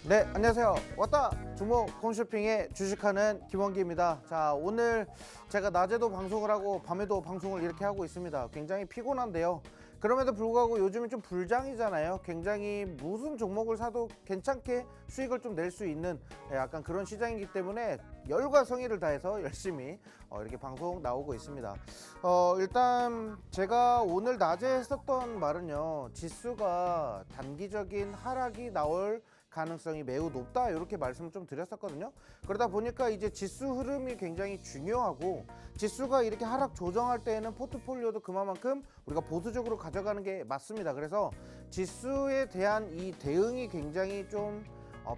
네, 안녕하세요. 왔다 주목 홈쇼핑에 주식하는 김원기입니다. 자, 오늘 제가 낮에도 방송을 하고 밤에도 방송을 이렇게 하고 있습니다. 굉장히 피곤한데요. 그럼에도 불구하고 요즘은 좀 불장이잖아요. 굉장히 무슨 종목을 사도 괜찮게 수익을 좀 낼 수 있는 약간 그런 시장이기 때문에 열과 성의를 다해서 열심히 이렇게 방송 나오고 있습니다. 일단 제가 오늘 낮에 했었던 말은요, 지수가 단기적인 하락이 나올 가능성이 매우 높다, 이렇게 말씀을 좀 드렸었거든요. 그러다 보니까 이제 지수 흐름이 굉장히 중요하고, 지수가 이렇게 하락 조정할 때에는 포트폴리오도 그만큼 우리가 보수적으로 가져가는 게 맞습니다. 그래서 지수에 대한 이 대응이 굉장히 좀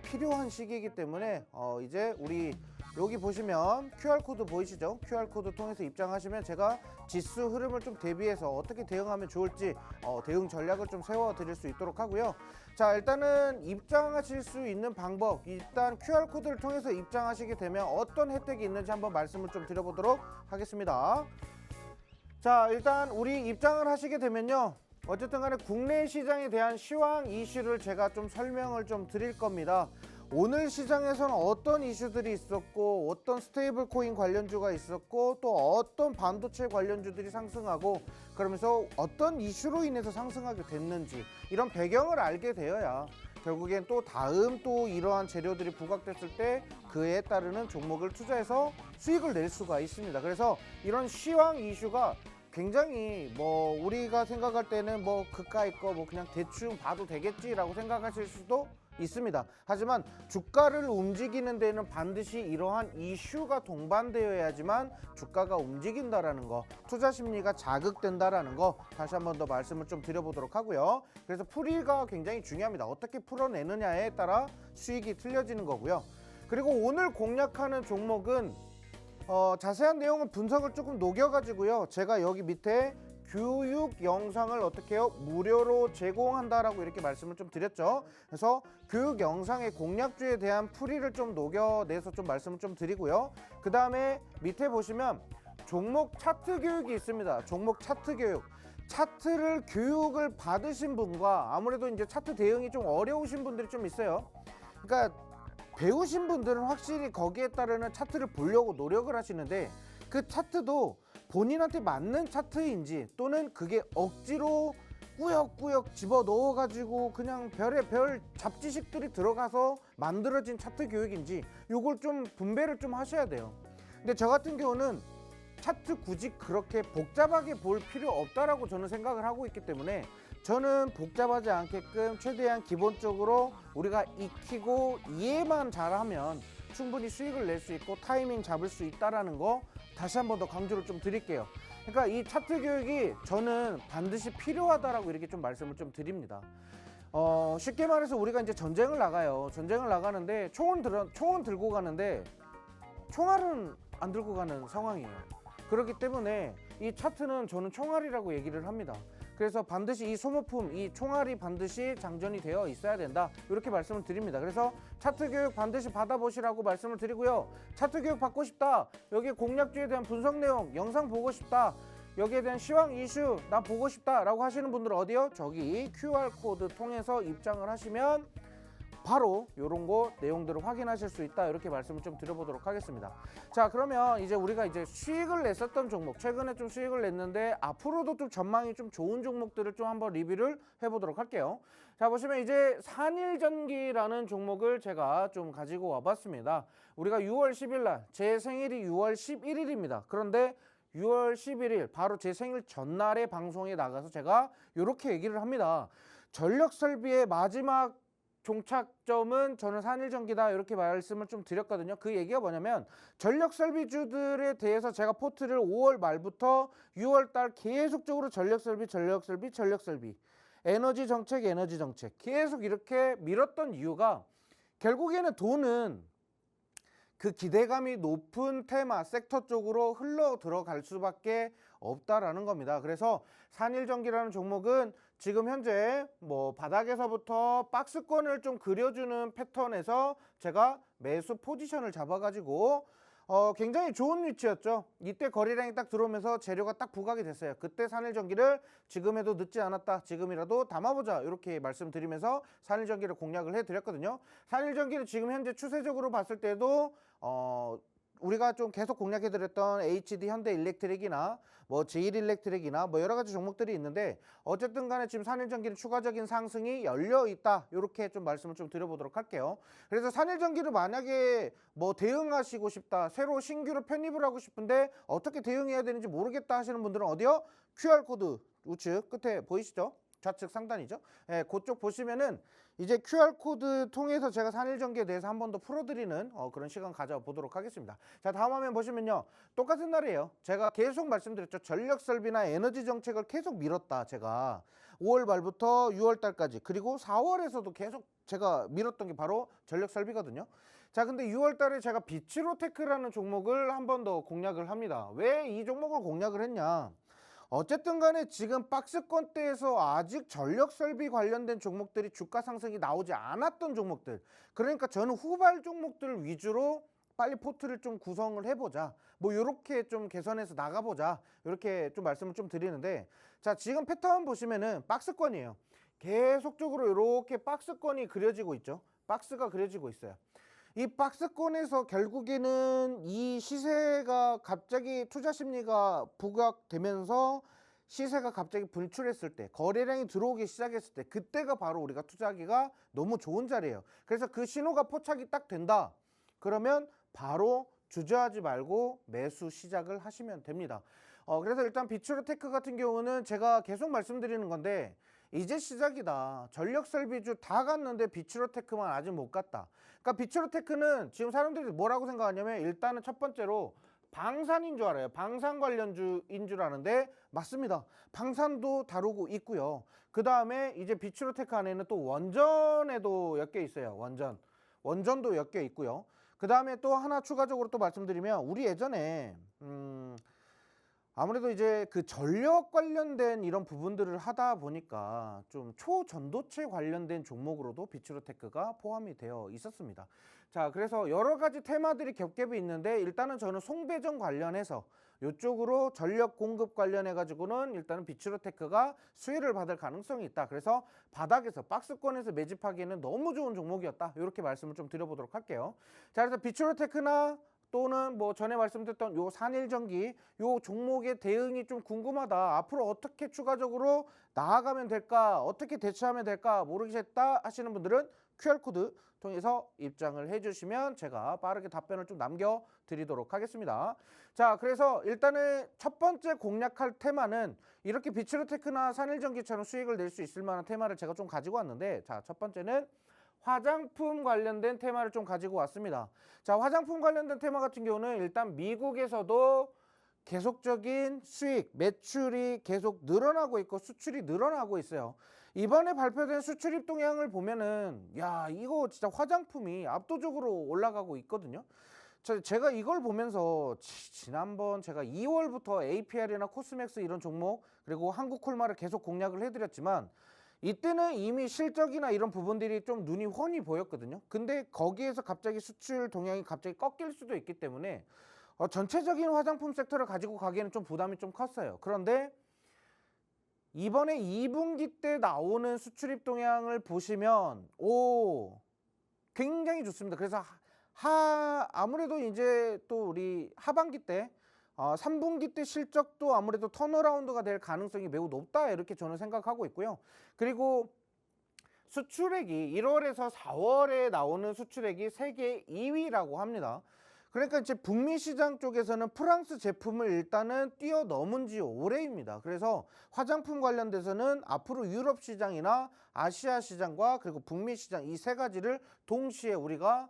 필요한 시기이기 때문에 이제 우리 여기 보시면 QR코드 보이시죠? QR코드 통해서 입장하시면 제가 지수 흐름을 좀 대비해서 어떻게 대응하면 좋을지 대응 전략을 좀 세워 드릴 수 있도록 하고요. 자, 일단은 입장하실 수 있는 방법, 일단 QR코드를 통해서 입장하시게 되면 어떤 혜택이 있는지 한번 말씀을 좀 드려보도록 하겠습니다. 자, 일단 우리 입장을 하시게 되면요, 어쨌든 간에 국내 시장에 대한 시황 이슈를 제가 좀 설명을 좀 드릴 겁니다. 오늘 시장에서는 어떤 이슈들이 있었고, 어떤 스테이블 코인 관련주가 있었고, 또 어떤 반도체 관련주들이 상승하고, 그러면서 어떤 이슈로 인해서 상승하게 됐는지, 이런 배경을 알게 되어야 결국엔 또 다음 또 이러한 재료들이 부각됐을 때 그에 따르는 종목을 투자해서 수익을 낼 수가 있습니다. 그래서 이런 시황 이슈가 굉장히 우리가 생각할 때는 그까이 거 그냥 대충 봐도 되겠지라고 생각하실 수도 있습니다. 하지만 주가를 움직이는 데는 반드시 이러한 이슈가 동반되어야지만 주가가 움직인다라는 거, 투자 심리가 자극된다라는 거 다시 한 번 더 말씀을 좀 드려보도록 하고요. 그래서 풀이가 굉장히 중요합니다. 어떻게 풀어내느냐에 따라 수익이 틀려지는 거고요. 그리고 오늘 공략하는 종목은 자세한 내용은 분석을 조금 녹여가지고요, 제가 여기 밑에 교육 영상을 어떻게 해요? 무료로 제공한다라고 이렇게 말씀을 좀 드렸죠. 그래서 교육 영상의 공략주에 대한 풀이를 좀 녹여내서 좀 말씀을 좀 드리고요. 그 다음에 밑에 보시면 종목 차트 교육이 있습니다. 종목 차트 교육. 차트를 교육을 받으신 분과 아무래도 이제 차트 대응이 좀 어려우신 분들이 좀 있어요. 그러니까 배우신 분들은 확실히 거기에 따르는 차트를 보려고 노력을 하시는데, 그 차트도 본인한테 맞는 차트인지 또는 그게 억지로 꾸역꾸역 집어 넣어가지고 그냥 별의 별 잡지식들이 들어가서 만들어진 차트 교육인지 요걸 좀 분배를 좀 하셔야 돼요. 근데 저 같은 경우는 차트 굳이 그렇게 복잡하게 볼 필요 없다라고 저는 생각을 하고 있기 때문에, 저는 복잡하지 않게끔 최대한 기본적으로 우리가 익히고 이해만 잘하면 충분히 수익을 낼 수 있고 타이밍 잡을 수 있다라는 거 다시 한 번 더 강조를 좀 드릴게요. 그러니까 이 차트 교육이 저는 반드시 필요하다라고 이렇게 좀 말씀을 좀 드립니다. 쉽게 말해서 우리가 이제 전쟁을 나가요. 전쟁을 나가는데 총은 들고 가는데 총알은 안 들고 가는 상황이에요. 그렇기 때문에 이 차트는 저는 총알이라고 얘기를 합니다. 그래서 반드시 이 소모품, 이 총알이 반드시 장전이 되어 있어야 된다, 이렇게 말씀을 드립니다. 그래서 차트 교육 반드시 받아보시라고 말씀을 드리고요. 차트 교육 받고 싶다, 여기 공략주에 대한 분석 내용 영상 보고 싶다, 여기에 대한 시황 이슈 나 보고 싶다 라고 하시는 분들은 어디요? 저기 QR코드 통해서 입장을 하시면 바로 이런 거 내용들을 확인하실 수 있다, 이렇게 말씀을 좀 드려보도록 하겠습니다. 자, 그러면 이제 우리가 이제 수익을 냈었던 종목, 최근에 좀 수익을 냈는데 앞으로도 좀 전망이 좀 좋은 종목들을 좀 한번 리뷰를 해보도록 할게요. 자, 보시면 이제 산일전기라는 종목을 제가 좀 가지고 와봤습니다. 우리가 6월 10일 날, 제 생일이 6월 11일입니다. 그런데 6월 11일 바로 제 생일 전날에 방송에 나가서 제가 이렇게 얘기를 합니다. 전력설비의 마지막 종착점은 저는 산일전기다, 이렇게 말씀을 좀 드렸거든요. 그 얘기가 뭐냐면, 전력설비주들에 대해서 제가 포트를 5월 말부터 6월 달 계속적으로 전력설비 에너지 정책 계속 이렇게 밀었던 이유가, 결국에는 돈은 그 기대감이 높은 테마 섹터 쪽으로 흘러 들어갈 수밖에 없다라는 겁니다. 그래서 산일전기라는 종목은 지금 현재 바닥에서부터 박스권을 좀 그려주는 패턴에서 제가 매수 포지션을 잡아가지고 굉장히 좋은 위치였죠. 이때 거래량이 딱 들어오면서 재료가 딱 부각이 됐어요. 그때 산일전기를 지금에도 늦지 않았다, 지금이라도 담아보자, 이렇게 말씀드리면서 산일전기를 공략을 해드렸거든요. 산일전기를 지금 현재 추세적으로 봤을 때도 우리가 좀 계속 공략해드렸던 HD 현대일렉트릭이나 뭐 제일일렉트릭이나 뭐 여러 가지 종목들이 있는데, 어쨌든 간에 지금 산일전기는 추가적인 상승이 열려 있다, 이렇게 좀 말씀을 좀 드려보도록 할게요. 그래서 산일전기를 만약에 뭐 대응하시고 싶다, 새로 신규로 편입을 하고 싶은데 어떻게 대응해야 되는지 모르겠다 하시는 분들은 어디요? QR코드 우측 끝에 보이시죠? 좌측 상단이죠. 예, 그쪽 보시면은 이제 QR코드 통해서 제가 산일전기에 대해서 한 번 더 풀어드리는 그런 시간 가져보도록 하겠습니다. 자, 다음 화면 보시면요, 똑같은 날이에요. 제가 계속 말씀드렸죠. 전력설비나 에너지 정책을 계속 밀었다. 제가 5월 말부터 6월 달까지, 그리고 4월에서도 계속 제가 밀었던 게 바로 전력설비거든요. 자, 근데 6월 달에 제가 비츠로테크라는 종목을 한 번 더 공략을 합니다. 왜 이 종목을 공략을 했냐? 어쨌든 간에 지금 박스권대에서 아직 전력설비 관련된 종목들이 주가 상승이 나오지 않았던 종목들, 그러니까 저는 후발 종목들 위주로 빨리 포트를 좀 구성을 해보자, 뭐 이렇게 좀 개선해서 나가보자, 이렇게 좀 말씀을 좀 드리는데, 자, 지금 패턴 보시면은 박스권이에요. 계속적으로 이렇게 박스권이 그려지고 있죠. 박스가 그려지고 있어요. 이 박스권에서 결국에는 이 시세가 갑자기 투자 심리가 부각되면서 시세가 갑자기 분출했을 때, 거래량이 들어오기 시작했을 때, 그때가 바로 우리가 투자하기가 너무 좋은 자리예요. 그래서 그 신호가 포착이 딱 된다, 그러면 바로 주저하지 말고 매수 시작을 하시면 됩니다. 그래서 일단 비츠로테크 같은 경우는 제가 계속 말씀드리는 건데, 이제 시작이다. 전력설비주 다 갔는데 비츠로테크만 아직 못 갔다. 그러니까 비츠로테크는 지금 사람들이 뭐라고 생각하냐면, 일단은 첫 번째로 방산인 줄 알아요. 방산 관련주인 줄 아는데 맞습니다. 방산도 다루고 있고요. 그 다음에 이제 비츠로테크 안에는 또 원전에도 엮여 있어요. 원전도 엮여 있고요. 그 다음에 또 하나 추가적으로 또 말씀드리면, 우리 예전에 아무래도 이제 그 전력 관련된 이런 부분들을 하다 보니까 좀 초전도체 관련된 종목으로도 비츠로테크가 포함이 되어 있었습니다. 자, 그래서 여러 가지 테마들이 겹겹이 있는데, 일단은 저는 송배전 관련해서 이쪽으로 전력 공급 관련해 가지고는 일단은 비츠로테크가 수혜를 받을 가능성이 있다. 그래서 바닥에서 박스권에서 매집하기에는 너무 좋은 종목이었다, 이렇게 말씀을 좀 드려보도록 할게요. 자, 그래서 비츠로테크나 또는 뭐 전에 말씀드렸던 요 산일전기, 요 종목의 대응이 좀 궁금하다, 앞으로 어떻게 추가적으로 나아가면 될까, 어떻게 대처하면 될까 모르겠다 하시는 분들은 QR코드 통해서 입장을 해주시면 제가 빠르게 답변을 좀 남겨드리도록 하겠습니다. 자, 그래서 일단은 첫 번째 공략할 테마는, 이렇게 비츠로테크나 산일전기처럼 수익을 낼 수 있을 만한 테마를 제가 좀 가지고 왔는데, 자, 첫 번째는 화장품 관련된 테마를 좀 가지고 왔습니다. 자, 화장품 관련된 테마 같은 경우는 일단 미국에서도 계속적인 수익, 매출이 계속 늘어나고 있고 수출이 늘어나고 있어요. 이번에 발표된 수출입 동향을 보면은, 야, 이거 진짜 화장품이 압도적으로 올라가고 있거든요. 제가 이걸 보면서 지난번 제가 2월부터 APR이나 코스맥스 이런 종목, 그리고 한국콜마를 계속 공략을 해드렸지만, 이때는 이미 실적이나 이런 부분들이 좀 눈이 훤히 보였거든요. 근데 거기에서 갑자기 수출 동향이 갑자기 꺾일 수도 있기 때문에 전체적인 화장품 섹터를 가지고 가기에는 좀 부담이 좀 컸어요. 그런데 이번에 2분기 때 나오는 수출입 동향을 보시면 굉장히 좋습니다. 그래서 아무래도 이제 또 우리 하반기 때 3분기 때 실적도 아무래도 턴어라운드가 될 가능성이 매우 높다, 이렇게 저는 생각하고 있고요. 그리고 수출액이 1월에서 4월에 나오는 수출액이 세계 2위라고 합니다. 그러니까 이제 북미 시장 쪽에서는 프랑스 제품을 일단은 뛰어넘은 지 오래입니다. 그래서 화장품 관련돼서는 앞으로 유럽 시장이나 아시아 시장과 그리고 북미 시장, 이 세 가지를 동시에 우리가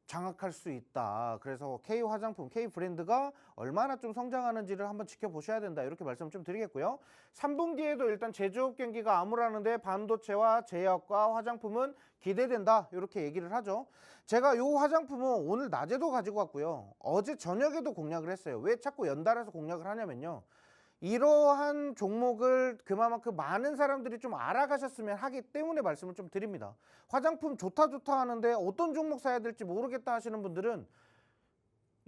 장악할 수 있다. 그래서 K 화장품, K 브랜드가 얼마나 좀 성장하는지를 한번 지켜보셔야 된다, 이렇게 말씀 좀 드리겠고요. 3분기에도 일단 제조업 경기가 암울하는데 반도체와 제약과 화장품은 기대된다, 이렇게 얘기를 하죠. 제가 요 화장품은 오늘 낮에도 가지고 왔고요, 어제 저녁에도 공략을 했어요. 왜 자꾸 연달아서 공략을 하냐면요, 이러한 종목을 그만큼 많은 사람들이 좀 알아가셨으면 하기 때문에 말씀을 좀 드립니다. 화장품 좋다 하는데 어떤 종목 사야 될지 모르겠다 하시는 분들은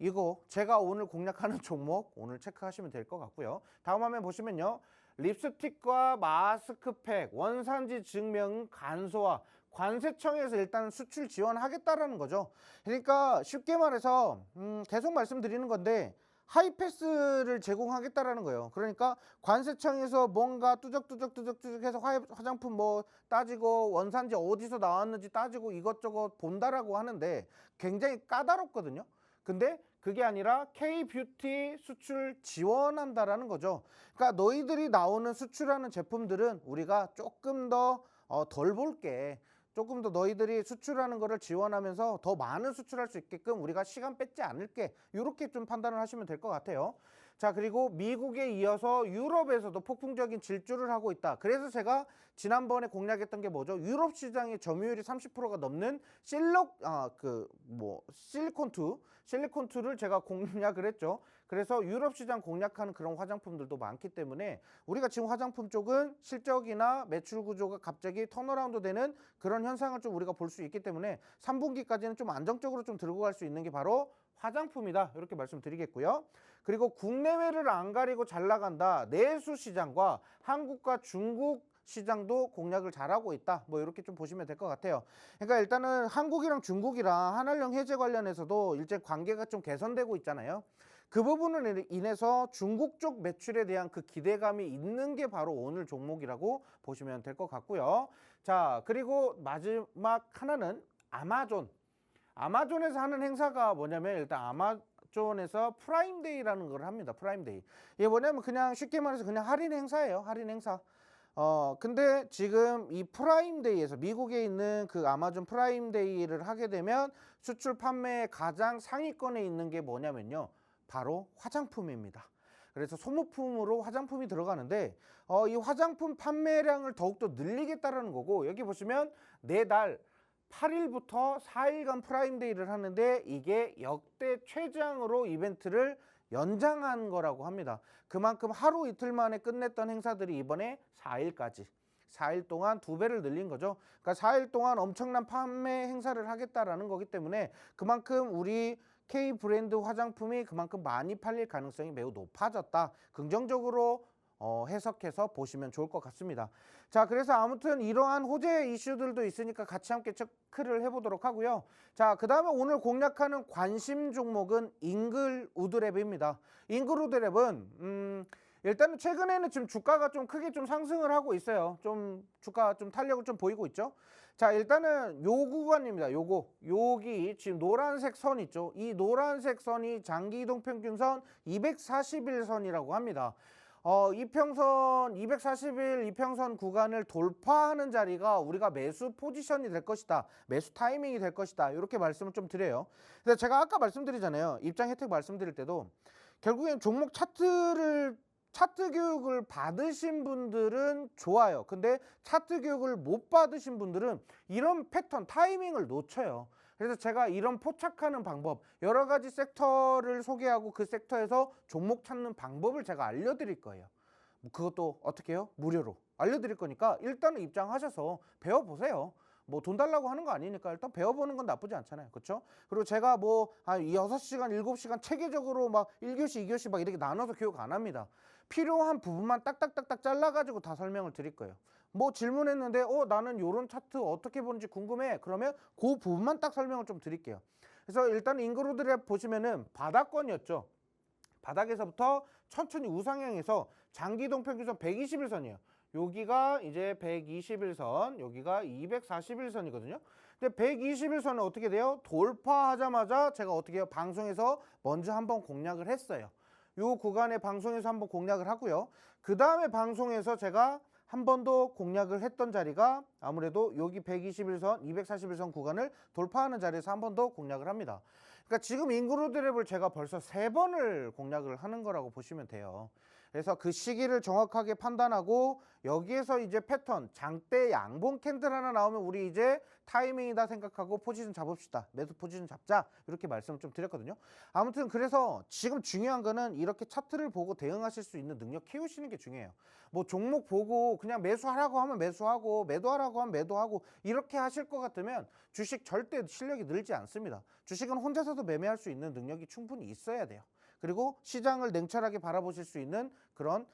이거 제가 오늘 공략하는 종목 오늘 체크하시면 될 것 같고요. 다음 화면 보시면요. 립스틱과 마스크팩 원산지 증명 간소화 관세청에서 일단 수출 지원하겠다라는 거죠. 그러니까 쉽게 말해서 계속 말씀드리는 건데 하이패스를 제공하겠다라는 거예요. 그러니까 관세청에서 뭔가 뚜적뚜적 해서 화장품 뭐 따지고 원산지 어디서 나왔는지 따지고 이것저것 본다라고 하는데 굉장히 까다롭거든요. 근데 그게 아니라 K-뷰티 수출 지원한다라는 거죠. 그러니까 너희들이 나오는 수출하는 제품들은 우리가 조금 더 덜 볼게. 조금 더 너희들이 수출하는 거를 지원하면서 더 많은 수출할 수 있게끔 우리가 시간 뺏지 않을게. 이렇게 좀 판단을 하시면 될 것 같아요. 자, 그리고 미국에 이어서 유럽에서도 폭풍적인 질주를 하고 있다. 그래서 제가 지난번에 공략했던 게 뭐죠? 유럽 시장의 점유율이 30%가 넘는 실리콘2를 제가 공략을 했죠. 그래서 유럽 시장 공략하는 그런 화장품들도 많기 때문에 우리가 지금 화장품 쪽은 실적이나 매출 구조가 갑자기 턴어라운드 되는 그런 현상을 좀 우리가 볼 수 있기 때문에 3분기까지는 좀 안정적으로 좀 들고 갈 수 있는 게 바로 화장품이다. 이렇게 말씀드리겠고요. 그리고 국내외를 안 가리고 잘 나간다. 내수 시장과 한국과 중국 시장도 공략을 잘하고 있다. 뭐 이렇게 좀 보시면 될 것 같아요. 그러니까 일단은 한국이랑 중국이랑 한한령 해제 관련해서도 일제 관계가 좀 개선되고 있잖아요. 그 부분을 인해서 중국 쪽 매출에 대한 그 기대감이 있는 게 바로 오늘 종목이라고 보시면 될 것 같고요. 자, 그리고 마지막 하나는 아마존에서 하는 행사가 뭐냐면 일단 아마존에서 프라임데이라는 걸 합니다. 프라임데이. 이게 뭐냐면 그냥 쉽게 말해서 그냥 할인 행사예요. 할인 행사. 근데 지금 이 프라임데이에서 미국에 있는 그 아마존 프라임데이를 하게 되면 수출 판매의 가장 상위권에 있는 게 뭐냐면요. 바로 화장품입니다. 그래서 소모품으로 화장품이 들어가는데 이 화장품 판매량을 더욱더 늘리겠다라는 거고 여기 보시면 내달 8일부터 4일간 프라임데이를 하는데 이게 역대 최장으로 이벤트를 연장한 거라고 합니다. 그만큼 하루 이틀 만에 끝냈던 행사들이 이번에 4일까지 4일 동안 2배를 늘린 거죠. 그러니까 4일 동안 엄청난 판매 행사를 하겠다라는 거기 때문에 그만큼 우리 K 브랜드 화장품이 그만큼 많이 팔릴 가능성이 매우 높아졌다. 긍정적으로 해석해서 보시면 좋을 것 같습니다. 자, 그래서 아무튼 이러한 호재 이슈들도 있으니까 같이 함께 체크를 해보도록 하고요. 자, 그 다음에 오늘 공략하는 관심 종목은 잉글우드랩입니다. 잉글우드랩은 일단은 최근에는 지금 주가가 좀 크게 좀 상승을 하고 있어요. 좀 주가 좀 탄력을 좀 보이고 있죠. 자, 일단은 요 구간입니다. 여기 지금 노란색 선 있죠. 이 노란색 선이 장기 이동 평균선 241선이라고 합니다. 이평선 240일 이평선 구간을 돌파하는 자리가 우리가 매수 포지션이 될 것이다. 매수 타이밍이 될 것이다. 이렇게 말씀을 좀 드려요. 그래서 제가 아까 말씀드리잖아요. 입장 혜택 말씀드릴 때도 결국엔 종목 차트 교육을 받으신 분들은 좋아요. 근데 차트 교육을 못 받으신 분들은 이런 패턴, 타이밍을 놓쳐요. 그래서 제가 이런 포착하는 방법, 여러 가지 섹터를 소개하고 그 섹터에서 종목 찾는 방법을 제가 알려드릴 거예요. 그것도 어떻게 해요? 무료로 알려드릴 거니까 일단은 입장하셔서 배워보세요. 뭐 돈 달라고 하는 거 아니니까 일단 배워보는 건 나쁘지 않잖아요. 그렇죠? 그리고 제가 뭐 한 6시간, 7시간 체계적으로 막 1교시, 2교시 막 이렇게 나눠서 교육 안 합니다. 필요한 부분만 딱딱딱딱 잘라가지고 다 설명을 드릴 거예요. 뭐 질문했는데 나는 요런 차트 어떻게 보는지 궁금해. 그러면 그 부분만 딱 설명을 좀 드릴게요. 그래서 일단 잉그로드랩 보시면은 바닥권이었죠. 바닥에서부터 천천히 우상향해서 장기이동 평균선 121선이에요. 여기가 이제 121선, 여기가 241선이거든요. 근데 121선은 어떻게 돼요? 돌파하자마자 제가 어떻게 해요? 방송에서 먼저 한번 공략을 했어요. 요 구간에 방송에서 한번 공략을 하고요. 그 다음에 방송에서 제가 한 번 더 공략을 했던 자리가 아무래도 여기 121선, 241선 구간을 돌파하는 자리에서 한 번 더 공략을 합니다. 그러니까 지금 잉그로드랩을 제가 벌써 3번을 공략을 하는 거라고 보시면 돼요. 그래서 그 시기를 정확하게 판단하고 여기에서 이제 패턴 장대 양봉 캔들 하나 나오면 우리 이제 타이밍이다 생각하고 포지션 잡읍시다. 매수 포지션 잡자. 이렇게 말씀을 좀 드렸거든요. 아무튼 그래서 지금 중요한 거는 이렇게 차트를 보고 대응하실 수 있는 능력 키우시는 게 중요해요. 뭐 종목 보고 그냥 매수하라고 하면 매수하고 매도하라고 하면 매도하고 이렇게 하실 것 같으면 주식 절대 실력이 늘지 않습니다. 주식은 혼자서도 매매할 수 있는 능력이 충분히 있어야 돼요. 그리고 시장을 냉철하게 바라보실 수 있는 그런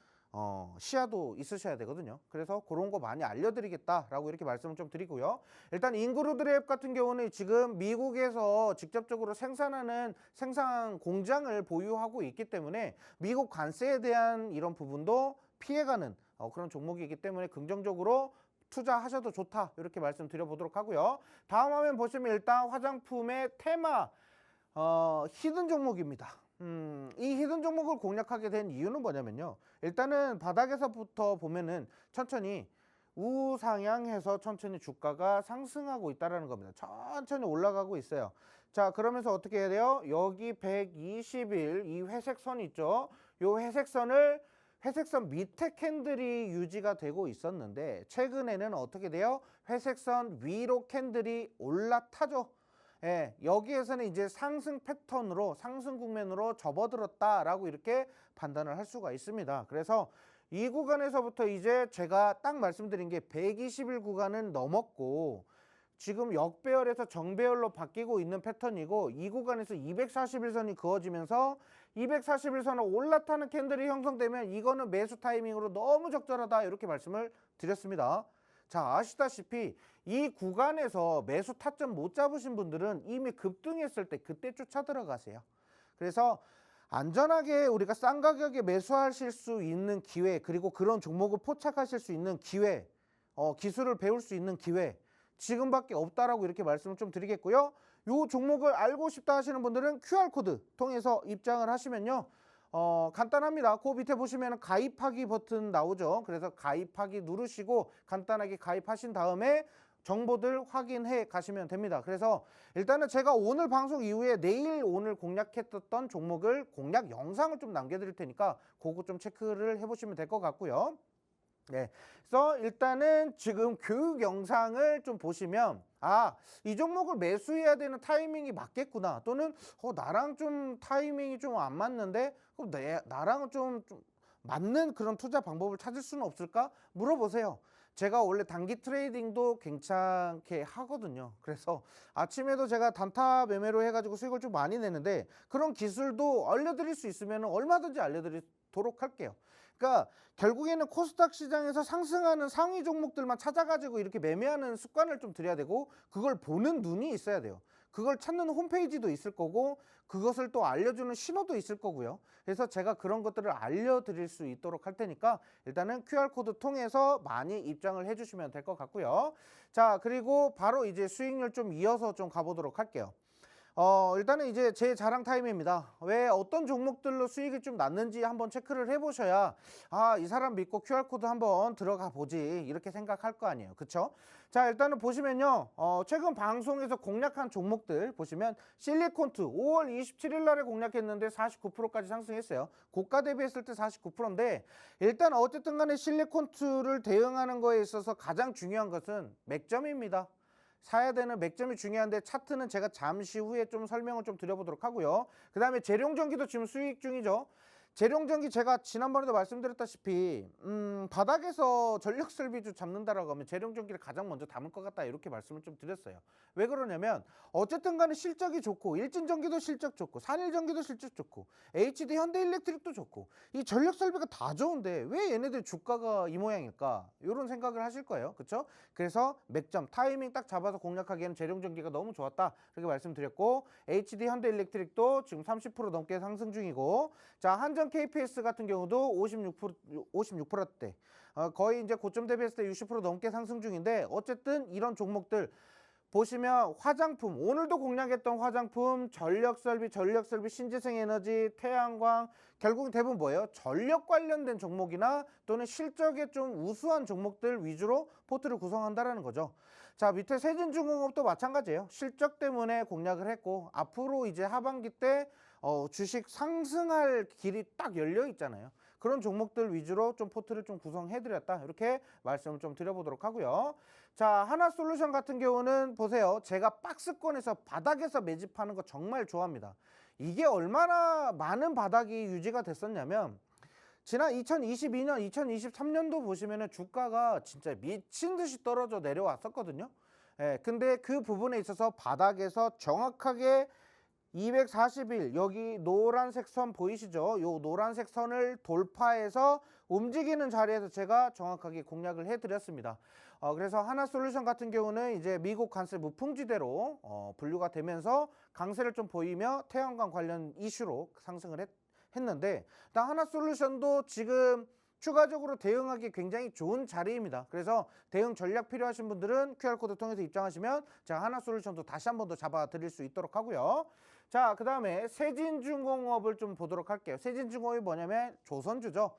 시야도 있으셔야 되거든요. 그래서 그런 거 많이 알려드리겠다라고 이렇게 말씀을 좀 드리고요. 일단 인그루드랩 같은 경우는 지금 미국에서 직접적으로 생산하는 생산 공장을 보유하고 있기 때문에 미국 관세에 대한 이런 부분도 피해가는 그런 종목이기 때문에 긍정적으로 투자하셔도 좋다 이렇게 말씀드려보도록 하고요. 다음 화면 보시면 일단 화장품의 테마 히든 종목입니다. 이 히든 종목을 공략하게 된 이유는 뭐냐면요. 일단은 바닥에서부터 보면은 천천히 우상향해서 천천히 주가가 상승하고 있다는 겁니다. 천천히 올라가고 있어요. 자, 그러면서 어떻게 해야 돼요? 여기 120일 이 회색 선 있죠? 요 회색선 밑에 캔들이 유지가 되고 있었는데 최근에는 어떻게 돼요? 회색선 위로 캔들이 올라타죠. 예, 여기에서는 이제 상승 패턴으로 상승 국면으로 접어들었다라고 이렇게 판단을 할 수가 있습니다. 그래서 이 구간에서부터 이제 제가 딱 말씀드린 게 120일 구간은 넘었고 지금 역배열에서 정배열로 바뀌고 있는 패턴이고 이 구간에서 241선이 그어지면서 241선을 올라타는 캔들이 형성되면 이거는 매수 타이밍으로 너무 적절하다 이렇게 말씀을 드렸습니다. 자, 아시다시피 이 구간에서 매수 타점 못 잡으신 분들은 이미 급등했을 때 그때 쫓아 들어가세요. 그래서 안전하게 우리가 싼 가격에 매수하실 수 있는 기회, 그리고 그런 종목을 포착하실 수 있는 기회, 기술을 배울 수 있는 기회 지금밖에 없다라고 이렇게 말씀을 좀 드리겠고요. 요 종목을 알고 싶다 하시는 분들은 QR코드 통해서 입장을 하시면요. 간단합니다. 그 밑에 보시면 가입하기 버튼 나오죠. 그래서 가입하기 누르시고 간단하게 가입하신 다음에 정보들 확인해 가시면 됩니다. 그래서 일단은 제가 오늘 방송 이후에 내일 오늘 공략했던 종목을 공략 영상을 좀 남겨드릴 테니까 그거 좀 체크를 해보시면 될 것 같고요. 네, 그래서 일단은 지금 교육 영상을 좀 보시면 이 종목을 매수해야 되는 타이밍이 맞겠구나 또는 나랑 좀 타이밍이 좀 안 맞는데 그럼 나랑은 좀 맞는 그런 투자 방법을 찾을 수는 없을까? 물어보세요. 제가 원래 단기 트레이딩도 괜찮게 하거든요. 그래서 아침에도 제가 단타 매매로 해가지고 수익을 좀 많이 내는데 그런 기술도 알려드릴 수 있으면 얼마든지 알려드리도록 할게요. 그러니까 결국에는 코스닥 시장에서 상승하는 상위 종목들만 찾아가지고 이렇게 매매하는 습관을 좀 들여야 되고 그걸 보는 눈이 있어야 돼요. 그걸 찾는 홈페이지도 있을 거고 그것을 또 알려주는 신호도 있을 거고요. 그래서 제가 그런 것들을 알려드릴 수 있도록 할 테니까 일단은 QR코드 통해서 많이 입장을 해주시면 될 것 같고요. 자, 그리고 바로 이제 수익률 좀 이어서 좀 가보도록 할게요. 일단은 이제 제 자랑 타임입니다. 왜 어떤 종목들로 수익이 좀 났는지 한번 체크를 해보셔야 이 사람 믿고 QR코드 한번 들어가 보지 이렇게 생각할 거 아니에요. 그쵸? 자, 일단은 보시면요. 최근 방송에서 공략한 종목들 보시면 실리콘트 5월 27일 날에 공략했는데 49%까지 상승했어요. 고가 대비했을 때 49%인데 일단 어쨌든 간에 실리콘트를 대응하는 거에 있어서 가장 중요한 것은 맥점입니다. 사야 되는 맥점이 중요한데 차트는 제가 잠시 후에 좀 설명을 좀 드려보도록 하고요. 그 다음에 재룡전기도 지금 수익 중이죠. 재룡전기 제가 지난번에도 말씀드렸다시피 바닥에서 전력설비주 잡는다라고 하면 재룡전기를 가장 먼저 담을 것 같다 이렇게 말씀을 좀 드렸어요. 왜 그러냐면 어쨌든 간에 실적이 좋고 일진전기도 실적 좋고 산일전기도 실적 좋고 HD 현대일렉트릭도 좋고 이 전력설비가 다 좋은데 왜 얘네들 주가가 이 모양일까 이런 생각을 하실 거예요. 그렇죠? 그래서 맥점 타이밍 딱 잡아서 공략하기에는 재룡전기가 너무 좋았다 이렇게 말씀드렸고 HD 현대일렉트릭도 지금 30% 넘게 상승 중이고 자 한전 KPS 같은 경우도 56%대 거의 이제 고점 대비했을 때 60% 넘게 상승 중인데 어쨌든 이런 종목들 보시면 화장품 오늘도 공략했던 화장품 전력설비 신재생에너지 태양광 결국은 대부분 뭐예요? 전력 관련된 종목이나 또는 실적에 좀 우수한 종목들 위주로 포트를 구성한다라는 거죠. 자 밑에 세진중공업도 마찬가지예요. 실적 때문에 공략을 했고 앞으로 이제 하반기 때 주식 상승할 길이 딱 열려 있잖아요. 그런 종목들 위주로 좀 포트를 좀 구성해드렸다. 이렇게 말씀을 좀 드려보도록 하고요. 자, 하나솔루션 같은 경우는 보세요. 제가 박스권에서 바닥에서 매집하는 거 정말 좋아합니다. 이게 얼마나 많은 바닥이 유지가 됐었냐면 지난 2022년, 2023년도 보시면은 주가가 진짜 미친 듯이 떨어져 내려왔었거든요. 예, 근데 그 부분에 있어서 바닥에서 정확하게 240일 여기 노란색 선 보이시죠? 요 노란색 선을 돌파해서 움직이는 자리에서 제가 정확하게 공략을 해드렸습니다. 그래서 하나솔루션 같은 경우는 이제 미국 관세 무풍지대로 분류가 되면서 강세를 좀 보이며 태양광 관련 이슈로 상승을 했는데 일단 하나솔루션도 지금 추가적으로 대응하기 굉장히 좋은 자리입니다. 그래서 대응 전략 필요하신 분들은 QR코드 통해서 입장하시면 제가 하나솔루션도 다시 한 번 더 잡아 드릴 수 있도록 하고요. 자, 그 다음에 세진중공업을 좀 보도록 할게요. 세진중공업이 뭐냐면 조선주죠.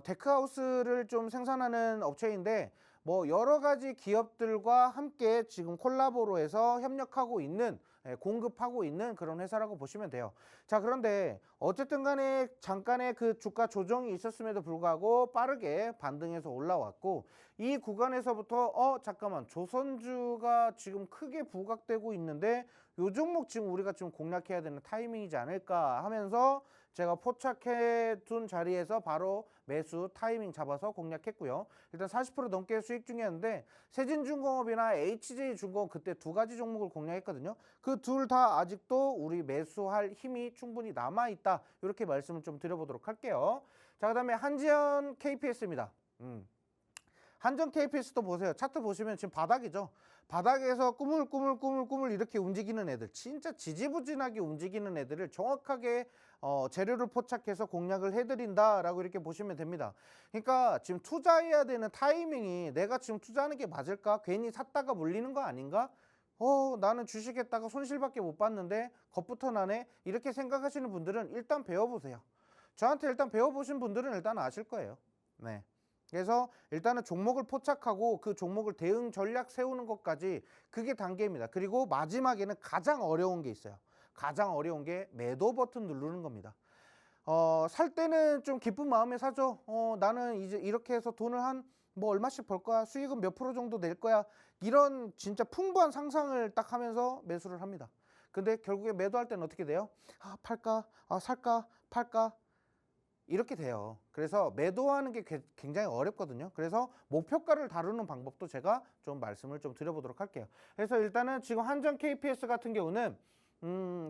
데크하우스를 좀 생산하는 업체인데 뭐 여러 가지 기업들과 함께 지금 콜라보로 해서 협력하고 있는 공급하고 있는 그런 회사라고 보시면 돼요. 자, 그런데 어쨌든 간에 잠깐의 그 주가 조정이 있었음에도 불구하고 빠르게 반등해서 올라왔고 이 구간에서부터 잠깐만 조선주가 지금 크게 부각되고 있는데 요 종목 지금 우리가 지금 공략해야 되는 타이밍이지 않을까 하면서 제가 포착해 둔 자리에서 바로 매수 타이밍 잡아서 공략했고요. 일단 40% 넘게 수익 중이었는데 세진중공업이나 HJ중공업 그때 두 가지 종목을 공략했거든요. 그 둘 다 아직도 우리 매수할 힘이 충분히 남아있다. 이렇게 말씀을 좀 드려보도록 할게요. 자, 그 다음에 한지연 KPS입니다. 한전 KPS도 보세요. 차트 보시면 지금 바닥이죠. 바닥에서 꾸물꾸물 이렇게 움직이는 애들, 진짜 지지부진하게 움직이는 애들을 정확하게 재료를 포착해서 공략을 해드린다라고 이렇게 보시면 됩니다. 그러니까 지금 투자해야 되는 타이밍이 내가 지금 투자하는 게 맞을까? 괜히 샀다가 물리는 거 아닌가? 나는 주식했다가 손실밖에 못 봤는데 겁부터 나네? 이렇게 생각하시는 분들은 일단 배워보세요. 저한테 일단 배워보신 분들은 일단 아실 거예요. 네. 그래서 일단은 종목을 포착하고 그 종목을 대응 전략 세우는 것까지 그게 단계입니다. 그리고 마지막에는 가장 어려운 게 있어요. 가장 어려운 게 매도 버튼 누르는 겁니다. 살 때는 좀 기쁜 마음에 사죠. 나는 이제 이렇게 해서 돈을 한 뭐 얼마씩 벌 거야. 수익은 몇 프로 정도 낼 거야. 이런 진짜 풍부한 상상을 딱 하면서 매수를 합니다. 근데 결국에 매도할 때는 어떻게 돼요? 팔까? 살까? 팔까? 이렇게 돼요. 그래서 매도하는 게 굉장히 어렵거든요. 그래서 목표가를 다루는 방법도 제가 좀 말씀을 좀 드려보도록 할게요. 그래서 일단은 지금 한전 KPS 같은 경우는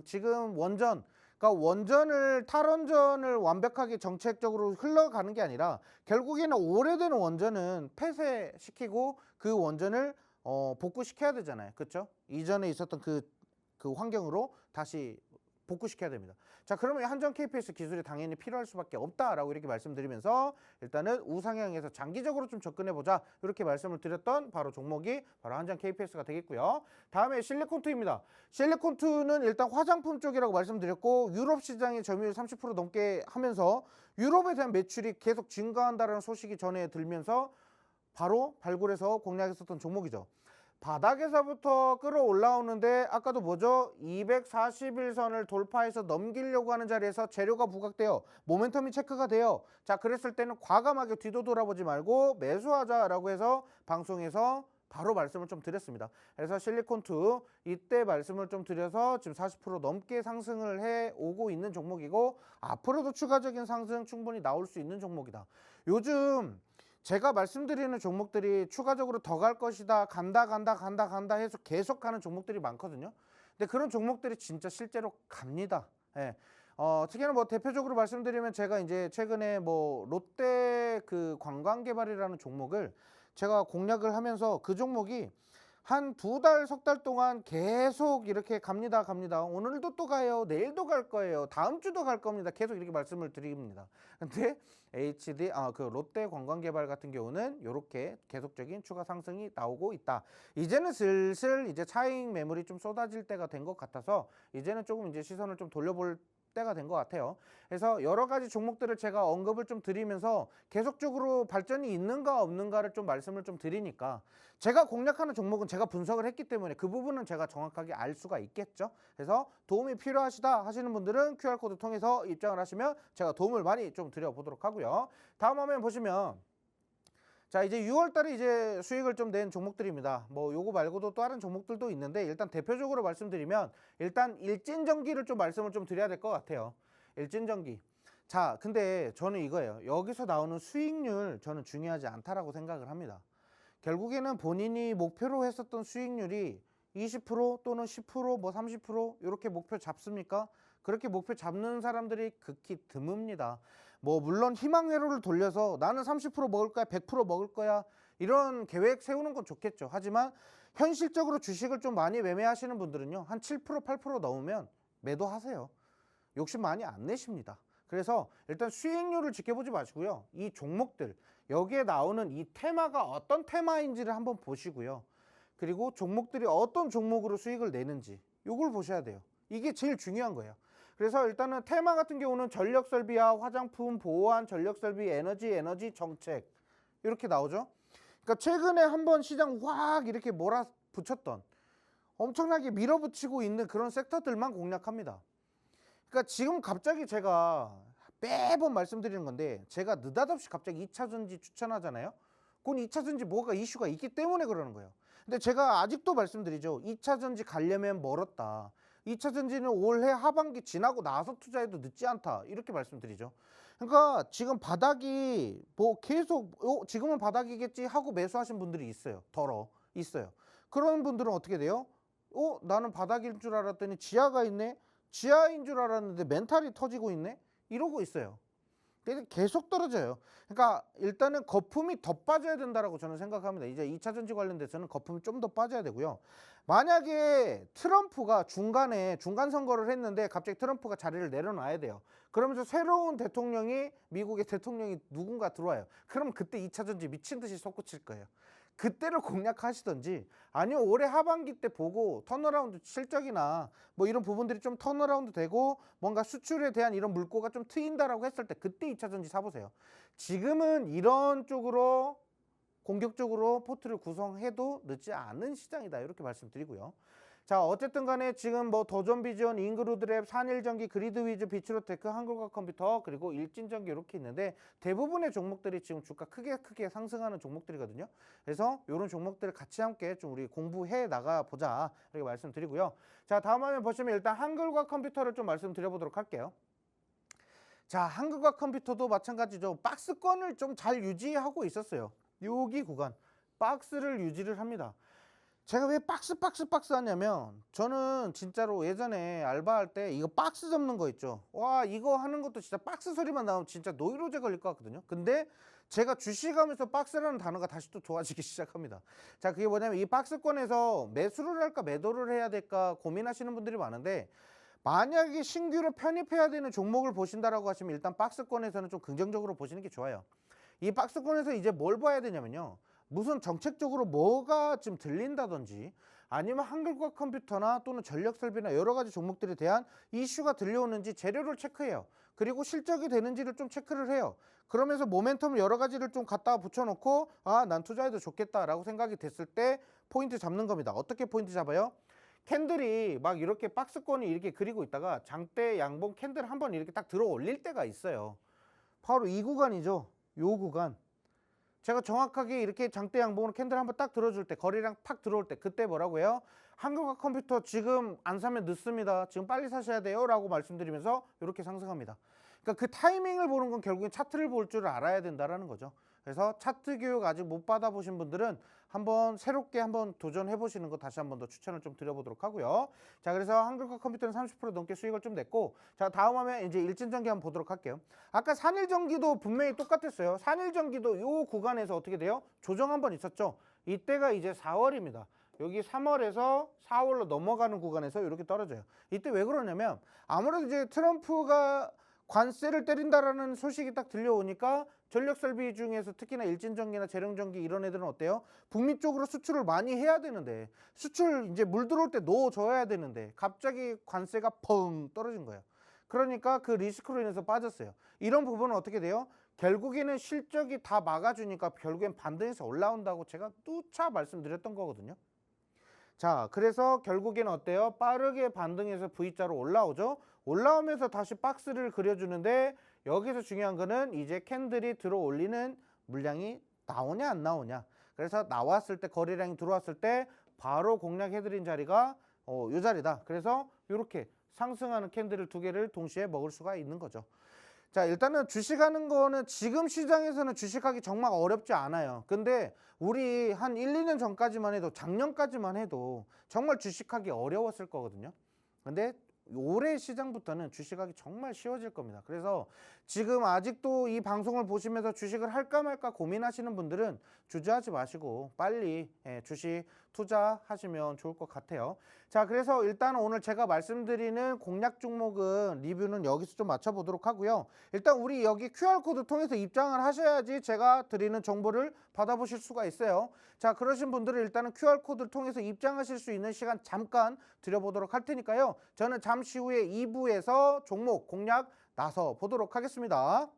지금 그러니까 원전을 탈원전을 완벽하게 정책적으로 흘러가는 게 아니라 결국에는 오래된 원전은 폐쇄시키고 그 원전을 복구시켜야 되잖아요. 그렇죠? 이전에 있었던 그 환경으로 다시 복구시켜야 됩니다. 자, 그러면 한전 KPS 기술이 당연히 필요할 수밖에 없다라고 이렇게 말씀드리면서 일단은 우상향에서 장기적으로 좀 접근해보자 이렇게 말씀을 드렸던 바로 종목이 바로 한전 KPS가 되겠고요. 다음에 실리콘투입니다. 실리콘투는 일단 화장품 쪽이라고 말씀드렸고 유럽 시장의 점유율 30% 넘게 하면서 유럽에 대한 매출이 계속 증가한다는 소식이 전해 들면서 바로 발굴해서 공략했었던 종목이죠. 바닥에서부터 끌어올라오는데 아까도 뭐죠? 241선을 돌파해서 넘기려고 하는 자리에서 재료가 부각돼요. 모멘텀이 체크가 돼요. 자, 그랬을 때는 과감하게 뒤도 돌아보지 말고 매수하자라고 해서 방송에서 바로 말씀을 좀 드렸습니다. 그래서 실리콘2 이때 말씀을 좀 드려서 지금 40% 넘게 상승을 해 오고 있는 종목이고 앞으로도 추가적인 상승 충분히 나올 수 있는 종목이다. 요즘 제가 말씀드리는 종목들이 추가적으로 더 갈 것이다, 간다 해서 계속 가는 종목들이 많거든요. 근데 그런 종목들이 진짜 실제로 갑니다. 예. 특히나 뭐 대표적으로 말씀드리면 제가 이제 최근에 뭐 롯데 그 관광개발이라는 종목을 제가 공략을 하면서 그 종목이 한 2달, 3달 동안 계속 이렇게 갑니다. 오늘도 또 가요. 내일도 갈 거예요. 다음 주도 갈 겁니다. 계속 이렇게 말씀을 드립니다. 근데 그 롯데 관광개발 같은 경우는 이렇게 계속적인 추가 상승이 나오고 있다. 이제는 슬슬 이제 차익 매물이 좀 쏟아질 때가 된 것 같아서 이제는 조금 이제 시선을 좀 돌려볼 때가 된 것 같아요. 그래서 여러 가지 종목들을 제가 언급을 좀 드리면서 계속적으로 발전이 있는가 없는가를 좀 말씀을 좀 드리니까 제가 공략하는 종목은 제가 분석을 했기 때문에 그 부분은 제가 정확하게 알 수가 있겠죠. 그래서 도움이 필요하시다 하시는 분들은 QR코드 통해서 입장을 하시면 제가 도움을 많이 좀 드려보도록 하고요. 다음 화면 보시면 자, 이제 6월 달에 이제 수익을 좀 낸 종목들입니다. 뭐 요거 말고도 또 다른 종목들도 있는데 일단 대표적으로 말씀드리면 일단 일진전기를 좀 말씀을 좀 드려야 될 것 같아요. 일진전기. 자, 근데 저는 이거예요. 여기서 나오는 수익률 저는 중요하지 않다라고 생각을 합니다. 결국에는 본인이 목표로 했었던 수익률이 20% 또는 10%뭐 30% 이렇게 목표 잡습니까? 그렇게 목표 잡는 사람들이 극히 드뭅니다. 뭐 물론 희망 회로를 돌려서 나는 30% 먹을 거야, 100% 먹을 거야 이런 계획 세우는 건 좋겠죠. 하지만 현실적으로 주식을 좀 많이 매매하시는 분들은요, 한 7% 8% 넘으면 매도하세요. 욕심 많이 안 내십니다. 그래서 일단 수익률을 지켜보지 마시고요, 이 종목들 여기에 나오는 이 테마가 어떤 테마인지를 한번 보시고요, 그리고 종목들이 어떤 종목으로 수익을 내는지 이걸 보셔야 돼요. 이게 제일 중요한 거예요. 그래서 일단은 테마 같은 경우는 전력설비와 화장품, 보안, 전력설비, 에너지 정책 이렇게 나오죠. 그러니까 최근에 한번 시장 확 이렇게 몰아붙였던, 엄청나게 밀어붙이고 있는 그런 섹터들만 공략합니다. 그러니까 지금 갑자기 제가 매번 말씀드리는 건데, 제가 느닷없이 갑자기 2차전지 추천하잖아요. 그건 2차전지 뭐가 이슈가 있기 때문에 그러는 거예요. 근데 제가 아직도 말씀드리죠. 2차전지 가려면 멀었다. 2차전지는 올해 하반기 지나고 나서 투자해도 늦지 않다. 이렇게 말씀드리죠. 그러니까 지금 바닥이 뭐 계속 지금은 바닥이겠지 하고 매수하신 분들이 있어요. 있어요. 그런 분들은 어떻게 돼요? 나는 바닥일 줄 알았더니 지하가 있네. 지하인 줄 알았는데 멘탈이 터지고 있네. 이러고 있어요. 그래서 계속 떨어져요. 그러니까 일단은 거품이 더 빠져야 된다라고 저는 생각합니다. 이제 2차전지 관련돼서는 거품이 좀 더 빠져야 되고요. 만약에 트럼프가 중간 선거를 했는데 갑자기 트럼프가 자리를 내려놔야 돼요. 그러면서 새로운 대통령이, 미국의 대통령이 누군가 들어와요. 그럼 그때 2차전지 미친 듯이 솟구칠 거예요. 그때를 공략하시던지, 아니면 올해 하반기 때 보고 턴어라운드 실적이나 뭐 이런 부분들이 좀 턴어라운드 되고 뭔가 수출에 대한 이런 물꼬가 좀 트인다라고 했을 때 그때 2차전지 사보세요. 지금은 이런 쪽으로 공격적으로 포트를 구성해도 늦지 않은 시장이다, 이렇게 말씀드리고요. 자, 어쨌든 간에 지금 뭐 도전비전, 잉그루드랩, 산일전기, 그리드위즈, 비츠로테크, 한국과컴퓨터, 그리고 일진전기 이렇게 있는데 대부분의 종목들이 지금 주가 크게 상승하는 종목들이거든요. 그래서 이런 종목들을 같이 함께 좀 우리 공부해 나가 보자, 이렇게 말씀드리고요. 자, 다음 화면 보시면 일단 한글과컴퓨터를 좀 말씀드려보도록 할게요. 자, 한글과컴퓨터도 마찬가지죠. 박스권을 좀 잘 유지하고 있었어요. 여기 구간 박스를 유지를 합니다. 제가 왜 박스 하냐면, 저는 진짜로 예전에 알바할 때 이거 박스 접는 거 있죠. 와, 이거 하는 것도 진짜 박스 소리만 나오면 진짜 노이로제 걸릴 것 같거든요. 근데 제가 주식하면서 박스라는 단어가 다시 또 좋아지기 시작합니다. 자, 그게 뭐냐면 이 박스권에서 매수를 할까 매도를 해야 될까 고민하시는 분들이 많은데, 만약에 신규로 편입해야 되는 종목을 보신다라고 하시면 일단 박스권에서는 좀 긍정적으로 보시는 게 좋아요. 이 박스권에서 이제 뭘 봐야 되냐면요, 무슨 정책적으로 뭐가 좀 들린다든지, 아니면 한글과컴퓨터나 또는 전력설비나 여러 가지 종목들에 대한 이슈가 들려오는지 재료를 체크해요. 그리고 실적이 되는지를 좀 체크를 해요. 그러면서 모멘텀 여러 가지를 좀 갖다가 붙여놓고, 난 투자해도 좋겠다라고 생각이 됐을 때 포인트 잡는 겁니다. 어떻게 포인트 잡아요? 캔들이 막 이렇게 박스권이 이렇게 그리고 있다가 장대 양봉 캔들 한번 이렇게 딱 들어 올릴 때가 있어요. 바로 이 구간이죠. 요 구간. 제가 정확하게 이렇게 장대 양봉으로 캔들 한번 딱 들어줄 때, 거리랑 팍 들어올 때, 그때 뭐라고 해요? 한국과컴퓨터 지금 안 사면 늦습니다. 지금 빨리 사셔야 돼요 라고 말씀드리면서 이렇게 상승합니다. 그러니까 그 타이밍을 보는 건 결국엔 차트를 볼 줄 알아야 된다라는 거죠. 그래서 차트 교육 아직 못 받아보신 분들은 한번 새롭게 한번 도전해 보시는 거 다시 한번 더 추천을 좀 드려보도록 하고요. 자, 그래서 한글과컴퓨터는 30% 넘게 수익을 좀 냈고, 자, 다음 화면 이제 일진전기 한번 보도록 할게요. 아까 산일전기도 분명히 똑같았어요. 산일전기도 요 구간에서 어떻게 돼요? 조정 한번 있었죠. 이때가 이제 4월입니다. 여기 3월에서 4월로 넘어가는 구간에서 이렇게 떨어져요. 이때 왜 그러냐면, 아무래도 이제 트럼프가 관세를 때린다라는 소식이 딱 들려오니까 전력설비 중에서 특히나 일진전기나 재령전기 이런 애들은 어때요? 북미 쪽으로 수출을 많이 해야 되는데, 수출 이제 물 들어올 때 넣어줘야 되는데 갑자기 관세가 펑 떨어진 거예요. 그러니까 그 리스크로 인해서 빠졌어요. 이런 부분은 어떻게 돼요? 결국에는 실적이 다 막아주니까 결국엔 반등해서 올라온다고 제가 누차 말씀드렸던 거거든요. 자, 그래서 결국에는 어때요? 빠르게 반등해서 V자로 올라오죠. 올라오면서 다시 박스를 그려주는데 여기서 중요한 거는 이제 캔들이 들어 올리는 물량이 나오냐 안 나오냐. 그래서 나왔을 때 거래량이 들어왔을 때 바로 공략해드린 자리가 이 자리다. 그래서 이렇게 상승하는 캔들을 두 개를 동시에 먹을 수가 있는 거죠. 자, 일단은 주식하는 거는 지금 시장에서는 주식하기 정말 어렵지 않아요. 근데 우리 한 1, 2년 전까지만 해도, 작년까지만 해도 정말 주식하기 어려웠을 거거든요. 근데 올해 시장부터는 주식하기 정말 쉬워질 겁니다. 그래서 지금 아직도 이 방송을 보시면서 주식을 할까 말까 고민하시는 분들은 주저하지 마시고 빨리 주식 투자하시면 좋을 것 같아요. 자, 그래서 일단 오늘 제가 말씀드리는 공략 종목은 리뷰는 여기서 좀 맞춰보도록 하고요. 일단 우리 여기 QR코드 통해서 입장을 하셔야지 제가 드리는 정보를 받아보실 수가 있어요. 자, 그러신 분들은 일단은 QR코드를 통해서 입장하실 수 있는 시간 잠깐 드려보도록 할 테니까요. 저는 잠시 후에 2부에서 종목 공략 나서 보도록 하겠습니다.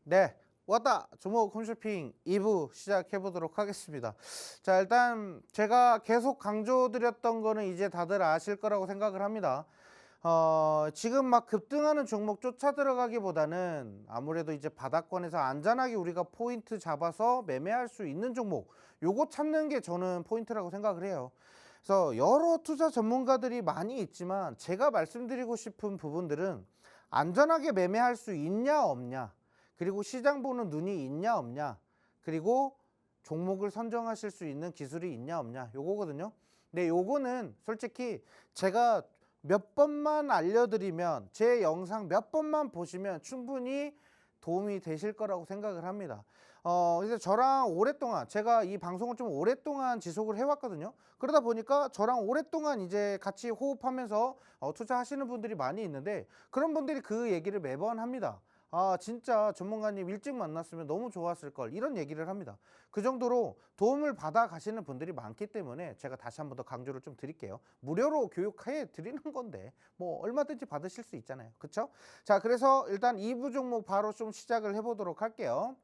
네, 왔다 종목 홈쇼핑 2부 시작해 보도록 하겠습니다. 자, 일단 제가 계속 강조드렸던 거는 이제 다들 아실 거라고 생각을 합니다. 지금 막 급등하는 종목 쫓아 들어가기보다는 아무래도 이제 바닥권에서 안전하게 우리가 포인트 잡아서 매매할 수 있는 종목, 요거 찾는 게 저는 포인트라고 생각을 해요. 그래서 여러 투자 전문가들이 많이 있지만 제가 말씀드리고 싶은 부분들은 안전하게 매매할 수 있냐 없냐, 그리고 시장 보는 눈이 있냐 없냐, 그리고 종목을 선정하실 수 있는 기술이 있냐 없냐, 요거거든요. 근데 요거는 솔직히 제가 몇 번만 알려드리면, 제 영상 몇 번만 보시면 충분히 도움이 되실 거라고 생각을 합니다. 그래서 저랑 오랫동안, 제가 이 방송을 좀 오랫동안 지속을 해왔거든요. 그러다 보니까 저랑 오랫동안 이제 같이 호흡하면서 투자하시는 분들이 많이 있는데, 그런 분들이 그 얘기를 매번 합니다. 아, 진짜 전문가님 일찍 만났으면 너무 좋았을 걸, 이런 얘기를 합니다. 그 정도로 도움을 받아 가시는 분들이 많기 때문에 제가 다시 한 번 더 강조를 좀 드릴게요. 무료로 교육해 드리는 건데 뭐 얼마든지 받으실 수 있잖아요. 그쵸? 자, 그래서 일단 2부 종목 바로 좀 시작을 해보도록 할게요.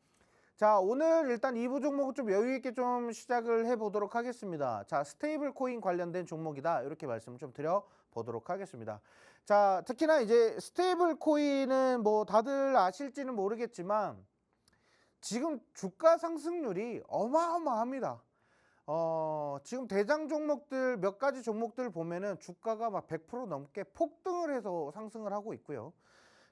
자, 오늘 일단 2부 종목은 좀 여유 있게 좀 시작을 해보도록 하겠습니다. 자, 스테이블 코인 관련된 종목이다, 이렇게 말씀을 좀 드려보도록 하겠습니다. 자, 특히나 이제 스테이블 코인은 뭐 다들 아실지는 모르겠지만 지금 주가 상승률이 어마어마합니다. 지금 대장 종목들 몇 가지 종목들 보면은 주가가 막 100% 넘게 폭등을 해서 상승을 하고 있고요.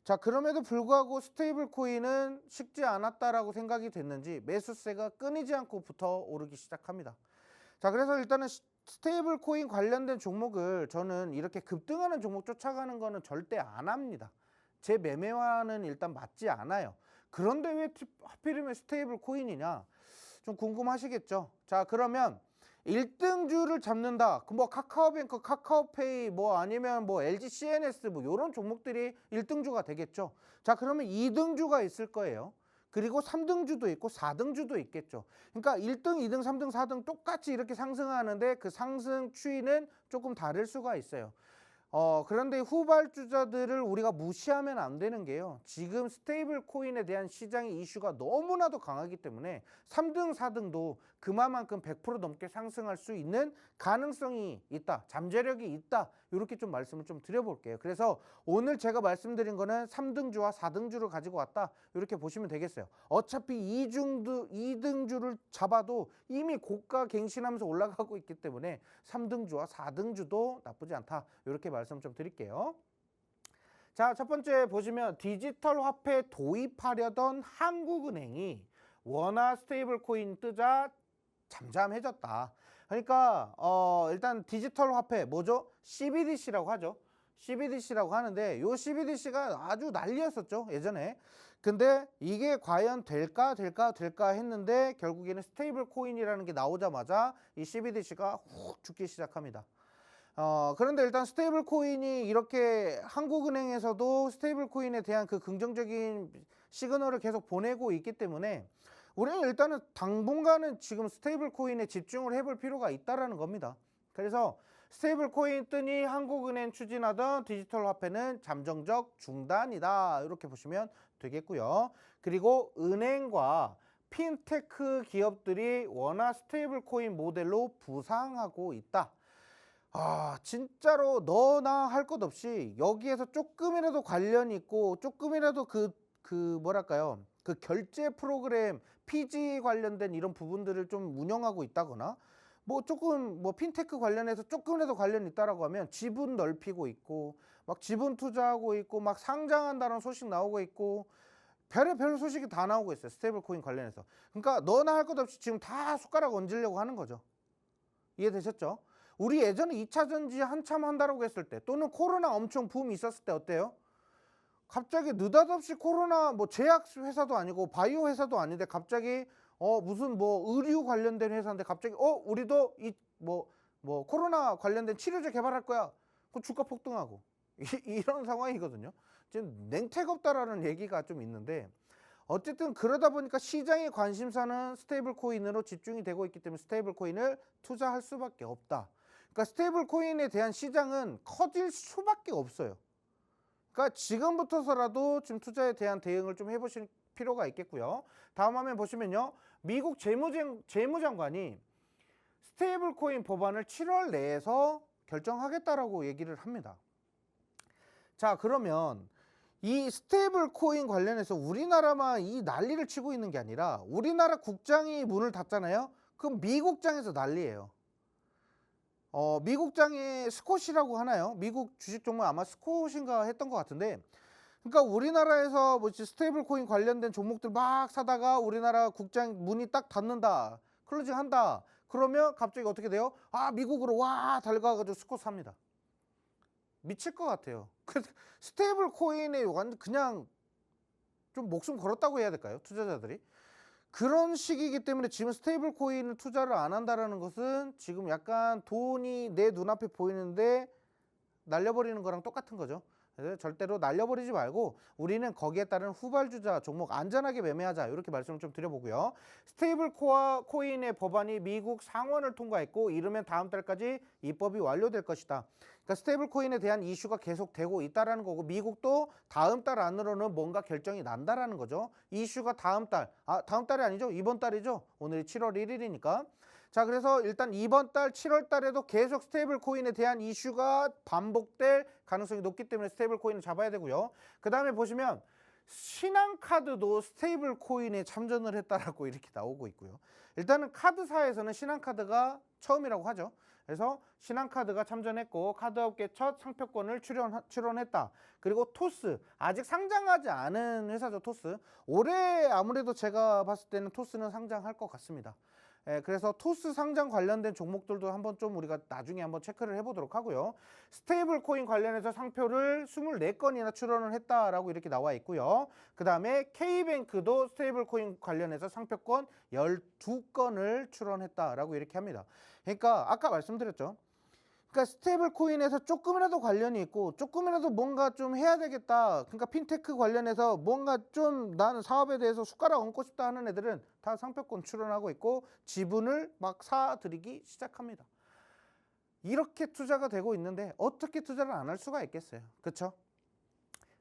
자, 그럼에도 불구하고 스테이블 코인은 식지 않았다라고 생각이 됐는지 매수세가 끊이지 않고 붙어 오르기 시작합니다. 자, 그래서 일단은 스테이블 코인 관련된 종목을 저는 이렇게 급등하는 종목 쫓아가는 거는 절대 안 합니다. 제 매매와는 일단 맞지 않아요. 그런데 왜 하필이면 스테이블 코인이냐, 좀 궁금하시겠죠. 자, 그러면 1등주를 잡는다. 뭐 카카오뱅크, 카카오페이, 뭐 아니면 뭐 LG CNS 뭐 이런 종목들이 1등주가 되겠죠. 자, 그러면 2등주가 있을 거예요. 그리고 3등주도 있고 4등주도 있겠죠. 그러니까 1등, 2등, 3등, 4등 똑같이 이렇게 상승하는데 그 상승 추이는 조금 다를 수가 있어요. 그런데 후발주자들을 우리가 무시하면 안 되는 게요. 지금 스테이블 코인에 대한 시장의 이슈가 너무나도 강하기 때문에 3등, 4등도 그만큼 100% 넘게 상승할 수 있는 가능성이 있다. 잠재력이 있다. 이렇게 좀 말씀을 좀 드려볼게요. 그래서 오늘 제가 말씀드린 거는 3등주와 4등주를 가지고 왔다. 이렇게 보시면 되겠어요. 어차피 2등주를 잡아도 이미 고가 갱신하면서 올라가고 있기 때문에 3등주와 4등주도 나쁘지 않다. 이렇게 말씀 좀 드릴게요. 자, 첫 번째 보시면 디지털 화폐 도입하려던 한국은행이 원화 스테이블 코인 뜨자 잠잠해졌다. 그러니까 일단 디지털 화폐 뭐죠? CBDC라고 하죠. CBDC라고 하는데 요 CBDC가 아주 난리였었죠, 예전에. 근데 이게 과연 될까 했는데 결국에는 스테이블 코인이라는 게 나오자마자 이 CBDC가 훅 죽기 시작합니다. 그런데 일단 스테이블 코인이 이렇게 한국은행에서도 스테이블 코인에 대한 그 긍정적인 시그널을 계속 보내고 있기 때문에 우리는 일단은 당분간은 지금 스테이블 코인에 집중을 해볼 필요가 있다라는 겁니다. 그래서 스테이블 코인 뜨니 한국은행 추진하던 디지털 화폐는 잠정적 중단이다. 이렇게 보시면 되겠고요. 그리고 은행과 핀테크 기업들이 원화 스테이블 코인 모델로 부상하고 있다. 진짜로 너나 할 것 없이 여기에서 조금이라도 관련이 있고 조금이라도 뭐랄까요, 그 결제 프로그램 피지 관련된 이런 부분들을 좀 운영하고 있다거나 뭐 조금 뭐 핀테크 관련해서 조금이라도 관련이 있다라고 하면 지분 넓히고 있고 막 지분 투자하고 있고 막 상장한다는 소식 나오고 있고 별의별 소식이 다 나오고 있어요. 스테이블 코인 관련해서. 그러니까 너나 할 것 없이 지금 다 숟가락 얹으려고 하는 거죠. 이해되셨죠? 우리 예전에 2차 전지 한참 한다라고 했을 때 또는 코로나 엄청 붐이 있었을 때 어때요? 갑자기 느닷없이 코로나 뭐 제약 회사도 아니고 바이오 회사도 아닌데 갑자기 무슨 뭐 의류 관련된 회사인데 갑자기 우리도 뭐 코로나 관련된 치료제 개발할 거야. 그 주가 폭등하고 이런 상황이거든요. 지금 냉태가 없다라는 얘기가 좀 있는데 어쨌든 그러다 보니까 시장의 관심사는 스테이블 코인으로 집중이 되고 있기 때문에 스테이블 코인을 투자할 수밖에 없다. 그러니까 스테이블 코인에 대한 시장은 커질 수밖에 없어요. 그러니까 지금부터서라도 지금 투자에 대한 대응을 좀 해보실 필요가 있겠고요. 다음 화면 보시면요. 미국 재무장관이 스테이블 코인 법안을 7월 내에서 결정하겠다라고 얘기를 합니다. 자, 그러면 이 스테이블 코인 관련해서 우리나라만 이 난리를 치고 있는 게 아니라 우리나라 국장이 문을 닫잖아요. 그럼 미국장에서 난리예요. 미국장이 스콧이라고 하나요? 미국 주식 종목 아마 스콧인가 했던 것 같은데, 그러니까 우리나라에서 뭐 스테이블 코인 관련된 종목들 막 사다가 우리나라 국장 문이 딱 닫는다, 클로징 한다. 그러면 갑자기 어떻게 돼요? 미국으로 와 달려가가지고 스콧 삽니다. 미칠 것 같아요. 스테이블 코인에 완전 그냥 좀 목숨 걸었다고 해야 될까요? 투자자들이. 그런 시기이기 때문에 지금 스테이블 코인을 투자를 안 한다라는 것은 지금 약간 돈이 내 눈앞에 보이는데 날려버리는 거랑 똑같은 거죠. 그래서 절대로 날려버리지 말고 우리는 거기에 따른 후발주자 종목 안전하게 매매하자, 이렇게 말씀을 좀 드려보고요. 스테이블 코인의 법안이 미국 상원을 통과했고 이르면 다음 달까지 입법이 완료될 것이다. 그러니까 스테이블 코인에 대한 이슈가 계속되고 있다라는 거고 미국도 다음 달 안으로는 뭔가 결정이 난다라는 거죠. 이슈가 다음 달이 아니죠. 이번 달이죠. 오늘이 7월 1일이니까. 자, 그래서 일단 이번 달 7월 달에도 계속 스테이블 코인에 대한 이슈가 반복될 가능성이 높기 때문에 스테이블 코인을 잡아야 되고요. 그 다음에 보시면 신한카드도 스테이블 코인에 참전을 했다라고 이렇게 나오고 있고요. 일단은 카드사에서는 신한카드가 처음이라고 하죠. 그래서 신한카드가 참전했고 카드업계 첫 상표권을 출원했다. 그리고 토스, 아직 상장하지 않은 회사죠. 토스. 올해 아무래도 제가 봤을 때는 토스는 상장할 것 같습니다. 그래서 토스 상장 관련된 종목들도 한번 좀 우리가 나중에 한번 체크를 해보도록 하고요. 스테이블 코인 관련해서 상표를 24건이나 출원을 했다라고 이렇게 나와 있고요. 그 다음에 K뱅크도 스테이블 코인 관련해서 상표권 12건을 출원했다라고 이렇게 합니다. 그러니까 아까 말씀드렸죠. 그러니까 스테이블 코인에서 조금이라도 관련이 있고 조금이라도 뭔가 좀 해야 되겠다. 그러니까 핀테크 관련해서 뭔가 좀 나는 사업에 대해서 숟가락 얹고 싶다 하는 애들은 다 상표권 출원하고 있고 지분을 막 사들이기 시작합니다. 이렇게 투자가 되고 있는데 어떻게 투자를 안 할 수가 있겠어요. 그렇죠?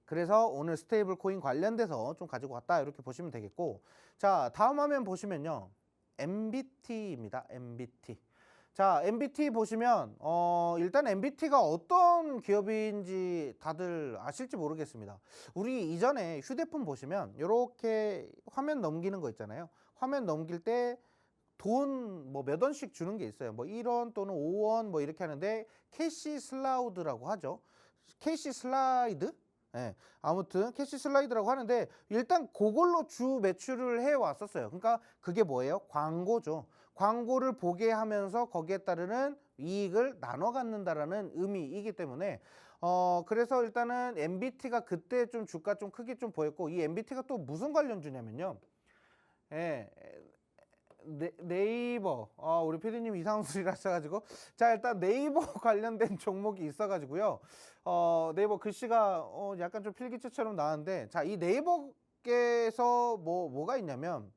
그래서 오늘 스테이블 코인 관련돼서 좀 가지고 왔다 이렇게 보시면 되겠고, 자 다음 화면 보시면요, MBT입니다. MBT. 자, MBT 보시면 일단 MBT가 어떤 기업인지 다들 아실지 모르겠습니다. 우리 이전에 휴대폰 보시면 이렇게 화면 넘기는 거 있잖아요. 화면 넘길 때 돈 뭐 몇 원씩 주는 게 있어요. 뭐 1원 또는 5원 뭐 이렇게 하는데 캐시 슬라우드라고 하죠. 캐시 슬라이드? 예, 아무튼 캐시 슬라이드라고 하는데 일단 그걸로 주 매출을 해 왔었어요. 그러니까 그게 뭐예요? 광고죠. 광고를 보게 하면서 거기에 따르는 이익을 나눠 갖는다라는 의미이기 때문에 그래서 일단은 MBT가 그때 좀 주가 좀 크게 좀 보였고, 이 MBT가 또 무슨 관련주냐면요. 예, 네이버, 우리 PD님 이상한 소리를 하셔가지고, 자 일단 네이버 관련된 종목이 있어가지고요. 네이버 글씨가 약간 좀 필기체처럼 나왔는데, 자 이 네이버께서 뭐가 있냐면,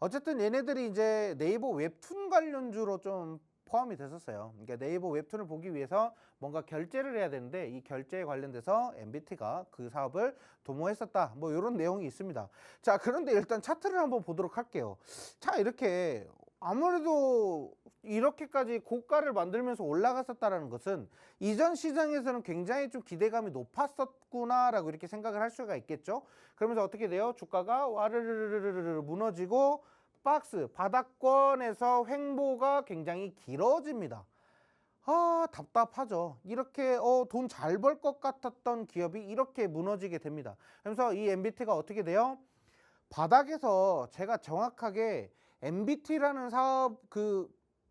어쨌든 얘네들이 이제 네이버 웹툰 관련주로 좀 포함이 됐었어요. 그러니까 네이버 웹툰을 보기 위해서 뭔가 결제를 해야 되는데, 이 결제에 관련돼서 MBT가 그 사업을 도모했었다, 뭐 이런 내용이 있습니다. 자 그런데 일단 차트를 한번 보도록 할게요. 자 이렇게 아무래도 이렇게까지 고가를 만들면서 올라갔었다라는 것은 이전 시장에서는 굉장히 좀 기대감이 높았었구나 라고 이렇게 생각을 할 수가 있겠죠. 그러면서 어떻게 돼요? 주가가 와르르르르르 무너지고 박스 바닥권에서 횡보가 굉장히 길어집니다. 답답하죠. 이렇게 돈 잘 벌 것 같았던 기업이 이렇게 무너지게 됩니다. 그래서 이 MBT가 어떻게 돼요? 바닥에서 제가 정확하게 MBT라는 사업 그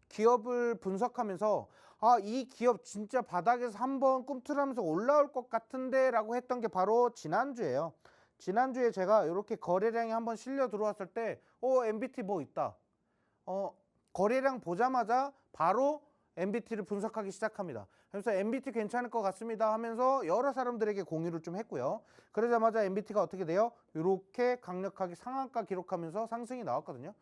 기업을 분석하면서 이 기업 진짜 바닥에서 한번 꿈틀하면서 올라올 것 같은데 라고 했던 게 바로 지난주예요. 지난주에 제가 이렇게 거래량이 한번 실려 들어왔을 때 MBT 뭐 있다. 거래량 보자마자 바로 MBT를 분석하기 시작합니다. 그래서 MBT 괜찮을 것 같습니다 하면서 여러 사람들에게 공유를 좀 했고요. 그러자마자 MBT가 어떻게 돼요? 이렇게 강력하게 상한가 기록하면서 상승이 나왔거든요.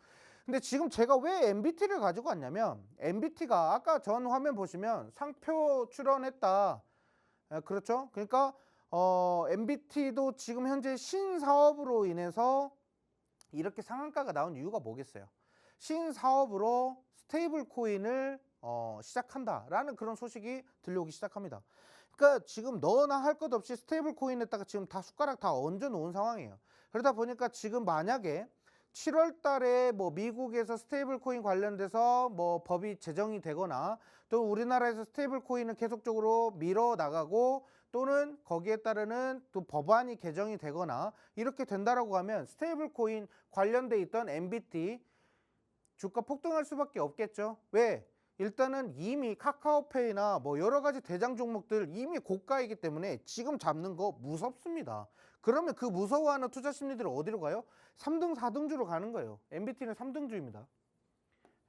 근데 지금 제가 왜 MBT를 가지고 왔냐면, MBT가 아까 전 화면 보시면 상표 출원했다. 그렇죠? 그러니까 MBT도 지금 현재 신사업으로 인해서 이렇게 상한가가 나온 이유가 뭐겠어요? 신사업으로 스테이블 코인을 시작한다라는 그런 소식이 들려오기 시작합니다. 그러니까 지금 너나 할 것 없이 스테이블 코인에다가 지금 다 숟가락 다 얹어 놓은 상황이에요. 그러다 보니까 지금 만약에 7월 달에 뭐 미국에서 스테이블 코인 관련돼서 뭐 법이 제정이 되거나, 또 우리나라에서 스테이블 코인을 계속적으로 밀어 나가고, 또는 거기에 따르는 또 법안이 개정이 되거나 이렇게 된다라고 하면 스테이블 코인 관련돼 있던 MBT 주가 폭등할 수밖에 없겠죠. 왜? 일단은 이미 카카오페이나 뭐 여러 가지 대장 종목들 이미 고가이기 때문에 지금 잡는 거 무섭습니다. 그러면 그 무서워하는 투자 심리들은 어디로 가요? 3등, 4등주로 가는 거예요. MBT는 3등주입니다.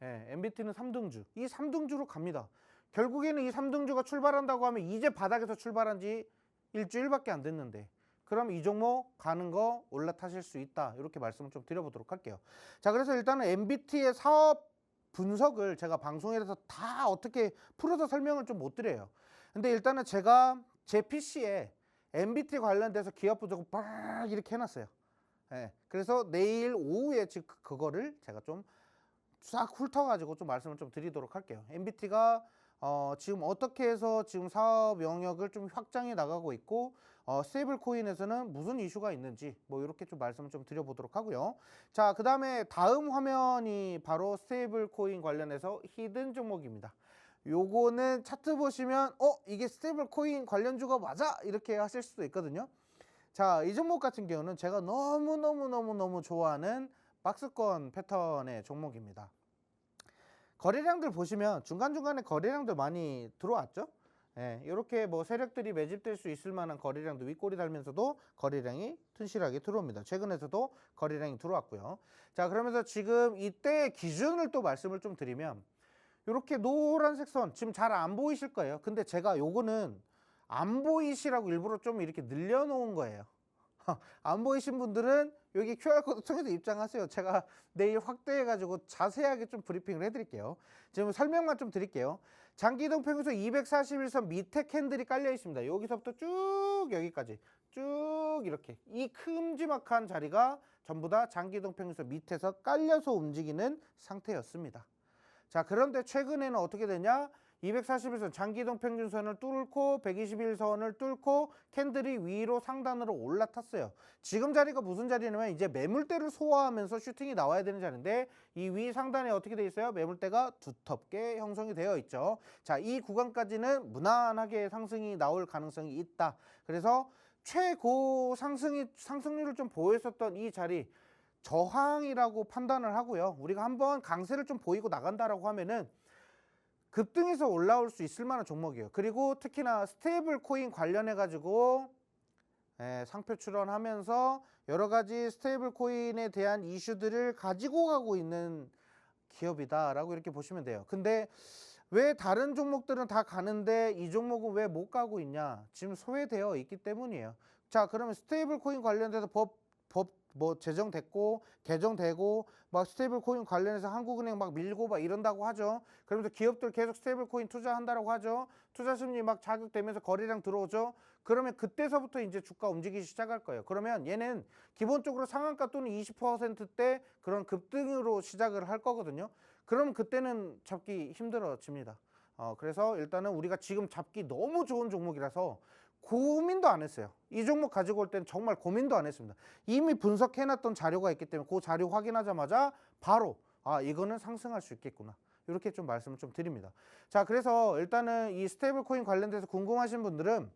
MBT는 3등주. 이 3등주로 갑니다. 결국에는 이 3등주가 출발한다고 하면 이제 바닥에서 출발한 지 일주일밖에 안 됐는데, 그럼 이 종목 가는 거 올라타실 수 있다, 이렇게 말씀을 좀 드려보도록 할게요. 자 그래서 일단은 MBT의 사업 분석을 제가 방송에서 다 어떻게 풀어서 설명을 좀 못 드려요. 근데 일단은 제가 제 PC에 MBT 관련돼서 기업 분석을 빡 이렇게 해놨어요. 그래서 내일 오후에 지금 그거를 제가 좀 싹 훑어가지고 좀 말씀을 좀 드리도록 할게요. MBT가 지금 어떻게 해서 지금 사업 영역을 좀 확장해 나가고 있고, 스테이블 코인에서는 무슨 이슈가 있는지 뭐 이렇게 좀 말씀을 좀 드려보도록 하고요. 자, 그 다음에 다음 화면이 바로 스테이블 코인 관련해서 히든 종목입니다. 요거는 차트 보시면 이게 스테이블 코인 관련주가 맞아? 이렇게 하실 수도 있거든요. 자, 이 종목 같은 경우는 제가 너무 좋아하는 박스권 패턴의 종목입니다. 거래량들 보시면 중간중간에 거래량들 많이 들어왔죠. 예, 이렇게 뭐 세력들이 매집될 수 있을 만한 거래량도 윗꼬리 달면서도 거래량이 튼실하게 들어옵니다. 최근에서도 거래량이 들어왔고요. 자, 그러면서 지금 이때 기준을 또 말씀을 좀 드리면 이렇게 노란색 선 지금 잘 안 보이실 거예요. 근데 제가 요거는 안 보이시라고 일부러 좀 이렇게 늘려놓은 거예요. 안 보이신 분들은 여기 QR코드 통해서 입장하세요. 제가 내일 확대해가지고 자세하게 좀 브리핑을 해드릴게요. 지금 설명만 좀 드릴게요. 장기이동 평균선 241선 밑에 캔들이 깔려 있습니다. 여기서부터 쭉 여기까지 쭉 이렇게 이 큼지막한 자리가 전부 다 장기이동 평균선 밑에서 깔려서 움직이는 상태였습니다. 자, 그런데 최근에는 어떻게 되냐? 241선 장기이동 평균선을 뚫고 121선을 뚫고 캔들이 위로 상단으로 올라탔어요. 지금 자리가 무슨 자리냐면 이제 매물대를 소화하면서 슈팅이 나와야 되는 자리인데 이 위 상단에 어떻게 돼 있어요? 매물대가 두텁게 형성이 되어 있죠. 자, 이 구간까지는 무난하게 상승이 나올 가능성이 있다. 그래서 최고 상승률을 좀 보였었던 이 자리 저항이라고 판단을 하고요. 우리가 한번 강세를 좀 보이고 나간다라고 하면은 급등해서 올라올 수 있을 만한 종목이에요. 그리고 특히나 스테이블 코인 관련해 가지고 상표 출원하면서 여러 가지 스테이블 코인에 대한 이슈들을 가지고 가고 있는 기업이다라고 이렇게 보시면 돼요. 근데 왜 다른 종목들은 다 가는데 이 종목은 왜 못 가고 있냐? 지금 소외되어 있기 때문이에요. 자, 그러면 스테이블 코인 관련돼서 법 뭐 제정됐고 개정되고 막 스테이블 코인 관련해서 한국은행 막 밀고 막 이런다고 하죠. 그러면서 기업들 계속 스테이블 코인 투자한다라고 하죠. 투자 심리 막 자극되면서 거래량 들어오죠. 그러면 그때서부터 이제 주가 움직이기 시작할 거예요. 그러면 얘는 기본적으로 상한가 또는 20%대 그런 급등으로 시작을 할 거거든요. 그럼 그때는 잡기 힘들어집니다. 그래서 일단은 우리가 지금 잡기 너무 좋은 종목이라서 고민도 안 했어요. 이 종목 가지고 올 때는 정말 고민도 안 했습니다. 이미 분석해놨던 자료가 있기 때문에 그 자료 확인하자마자 바로 이거는 상승할 수 있겠구나. 이렇게 좀 말씀을 좀 드립니다. 자, 그래서 일단은 이 스테이블 코인 관련돼서 궁금하신 분들은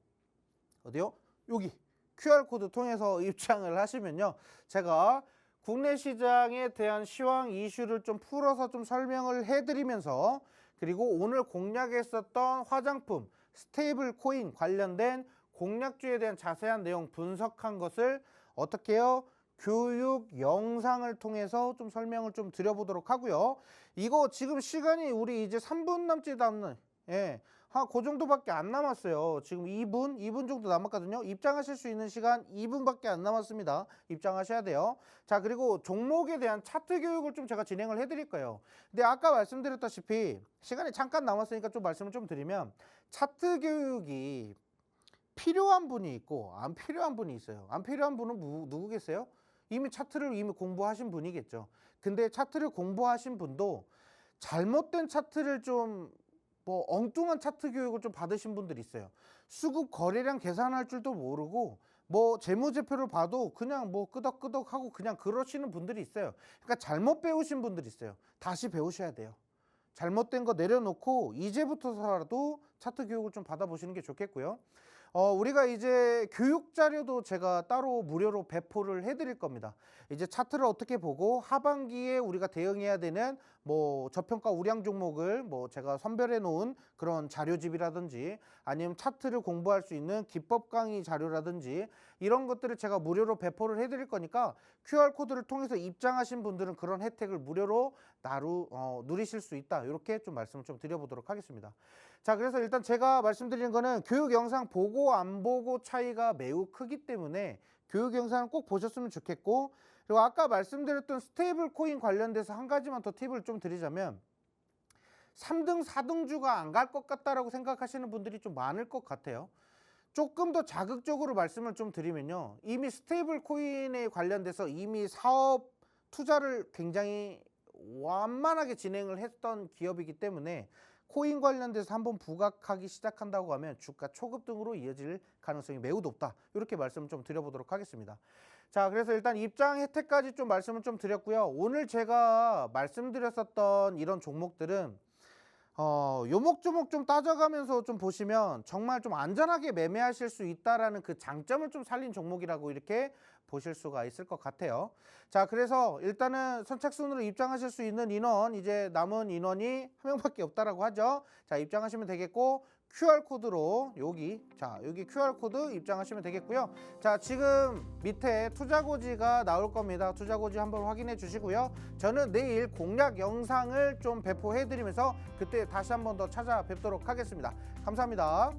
어디요? 여기 QR코드 통해서 입장을 하시면요. 제가 국내 시장에 대한 시황 이슈를 좀 풀어서 좀 설명을 해드리면서 그리고 오늘 공략했었던 화장품 스테이블 코인 관련된 공략주에 대한 자세한 내용 분석한 것을 어떻게 해요? 교육 영상을 통해서 좀 설명을 좀 드려보도록 하고요. 이거 지금 시간이 우리 이제 3분 남짓 않는 그 정도밖에 안 남았어요. 지금 2분 정도 남았거든요. 입장하실 수 있는 시간 2분밖에 안 남았습니다. 입장하셔야 돼요. 자, 그리고 종목에 대한 차트 교육을 좀 제가 진행을 해드릴 거예요. 근데 아까 말씀드렸다시피 시간이 잠깐 남았으니까 좀 말씀을 좀 드리면 차트 교육이 필요한 분이 있고 안 필요한 분이 있어요. 안 필요한 분은 누구겠어요? 이미 차트를 이미 공부하신 분이겠죠. 근데 차트를 공부하신 분도 잘못된 차트를 좀 엉뚱한 차트 교육을 좀 받으신 분들이 있어요. 수급 거래량 계산할 줄도 모르고 재무제표를 봐도 그냥 끄덕끄덕 하고 그냥 그러시는 분들이 있어요. 그러니까 잘못 배우신 분들이 있어요. 다시 배우셔야 돼요. 잘못된 거 내려놓고 이제부터라도 차트 교육을 좀 받아보시는 게 좋겠고요. 우리가 이제 교육 자료도 제가 따로 무료로 배포를 해드릴 겁니다. 이제 차트를 어떻게 보고 하반기에 우리가 대응해야 되는 저평가 우량 종목을 제가 선별해 놓은 그런 자료집이라든지 아니면 차트를 공부할 수 있는 기법 강의 자료라든지 이런 것들을 제가 무료로 배포를 해드릴 거니까 QR코드를 통해서 입장하신 분들은 그런 혜택을 무료로 누리실 수 있다. 이렇게 좀 말씀을 좀 드려보도록 하겠습니다. 자, 그래서 일단 제가 말씀드리는 거는 교육 영상 보고 안 보고 차이가 매우 크기 때문에 교육 영상을 꼭 보셨으면 좋겠고, 그리고 아까 말씀드렸던 스테이블 코인 관련돼서 한 가지만 더 팁을 좀 드리자면 3등 4등주가 안 갈 것 같다라고 생각하시는 분들이 좀 많을 것 같아요. 조금 더 자극적으로 말씀을 좀 드리면요, 이미 스테이블 코인에 관련돼서 이미 사업 투자를 굉장히 완만하게 진행을 했던 기업이기 때문에 코인 관련돼서 한번 부각하기 시작한다고 하면 주가 초급등으로 이어질 가능성이 매우 높다. 이렇게 말씀을 좀 드려보도록 하겠습니다. 자, 그래서 일단 입장 혜택까지 좀 말씀을 좀 드렸고요. 오늘 제가 말씀드렸었던 이런 종목들은 요목조목 좀 따져가면서 좀 보시면 정말 좀 안전하게 매매하실 수 있다라는 그 장점을 좀 살린 종목이라고 이렇게 보실 수가 있을 것 같아요. 자, 그래서 일단은 선착순으로 입장하실 수 있는 인원, 이제 남은 인원이 한 명밖에 없다라고 하죠. 자, 입장하시면 되겠고, QR코드로 여기 QR코드 입장하시면 되겠고요. 자, 지금 밑에 투자고지가 나올 겁니다. 투자고지 한번 확인해 주시고요. 저는 내일 공략 영상을 좀 배포해 드리면서 그때 다시 한번 더 찾아뵙도록 하겠습니다. 감사합니다.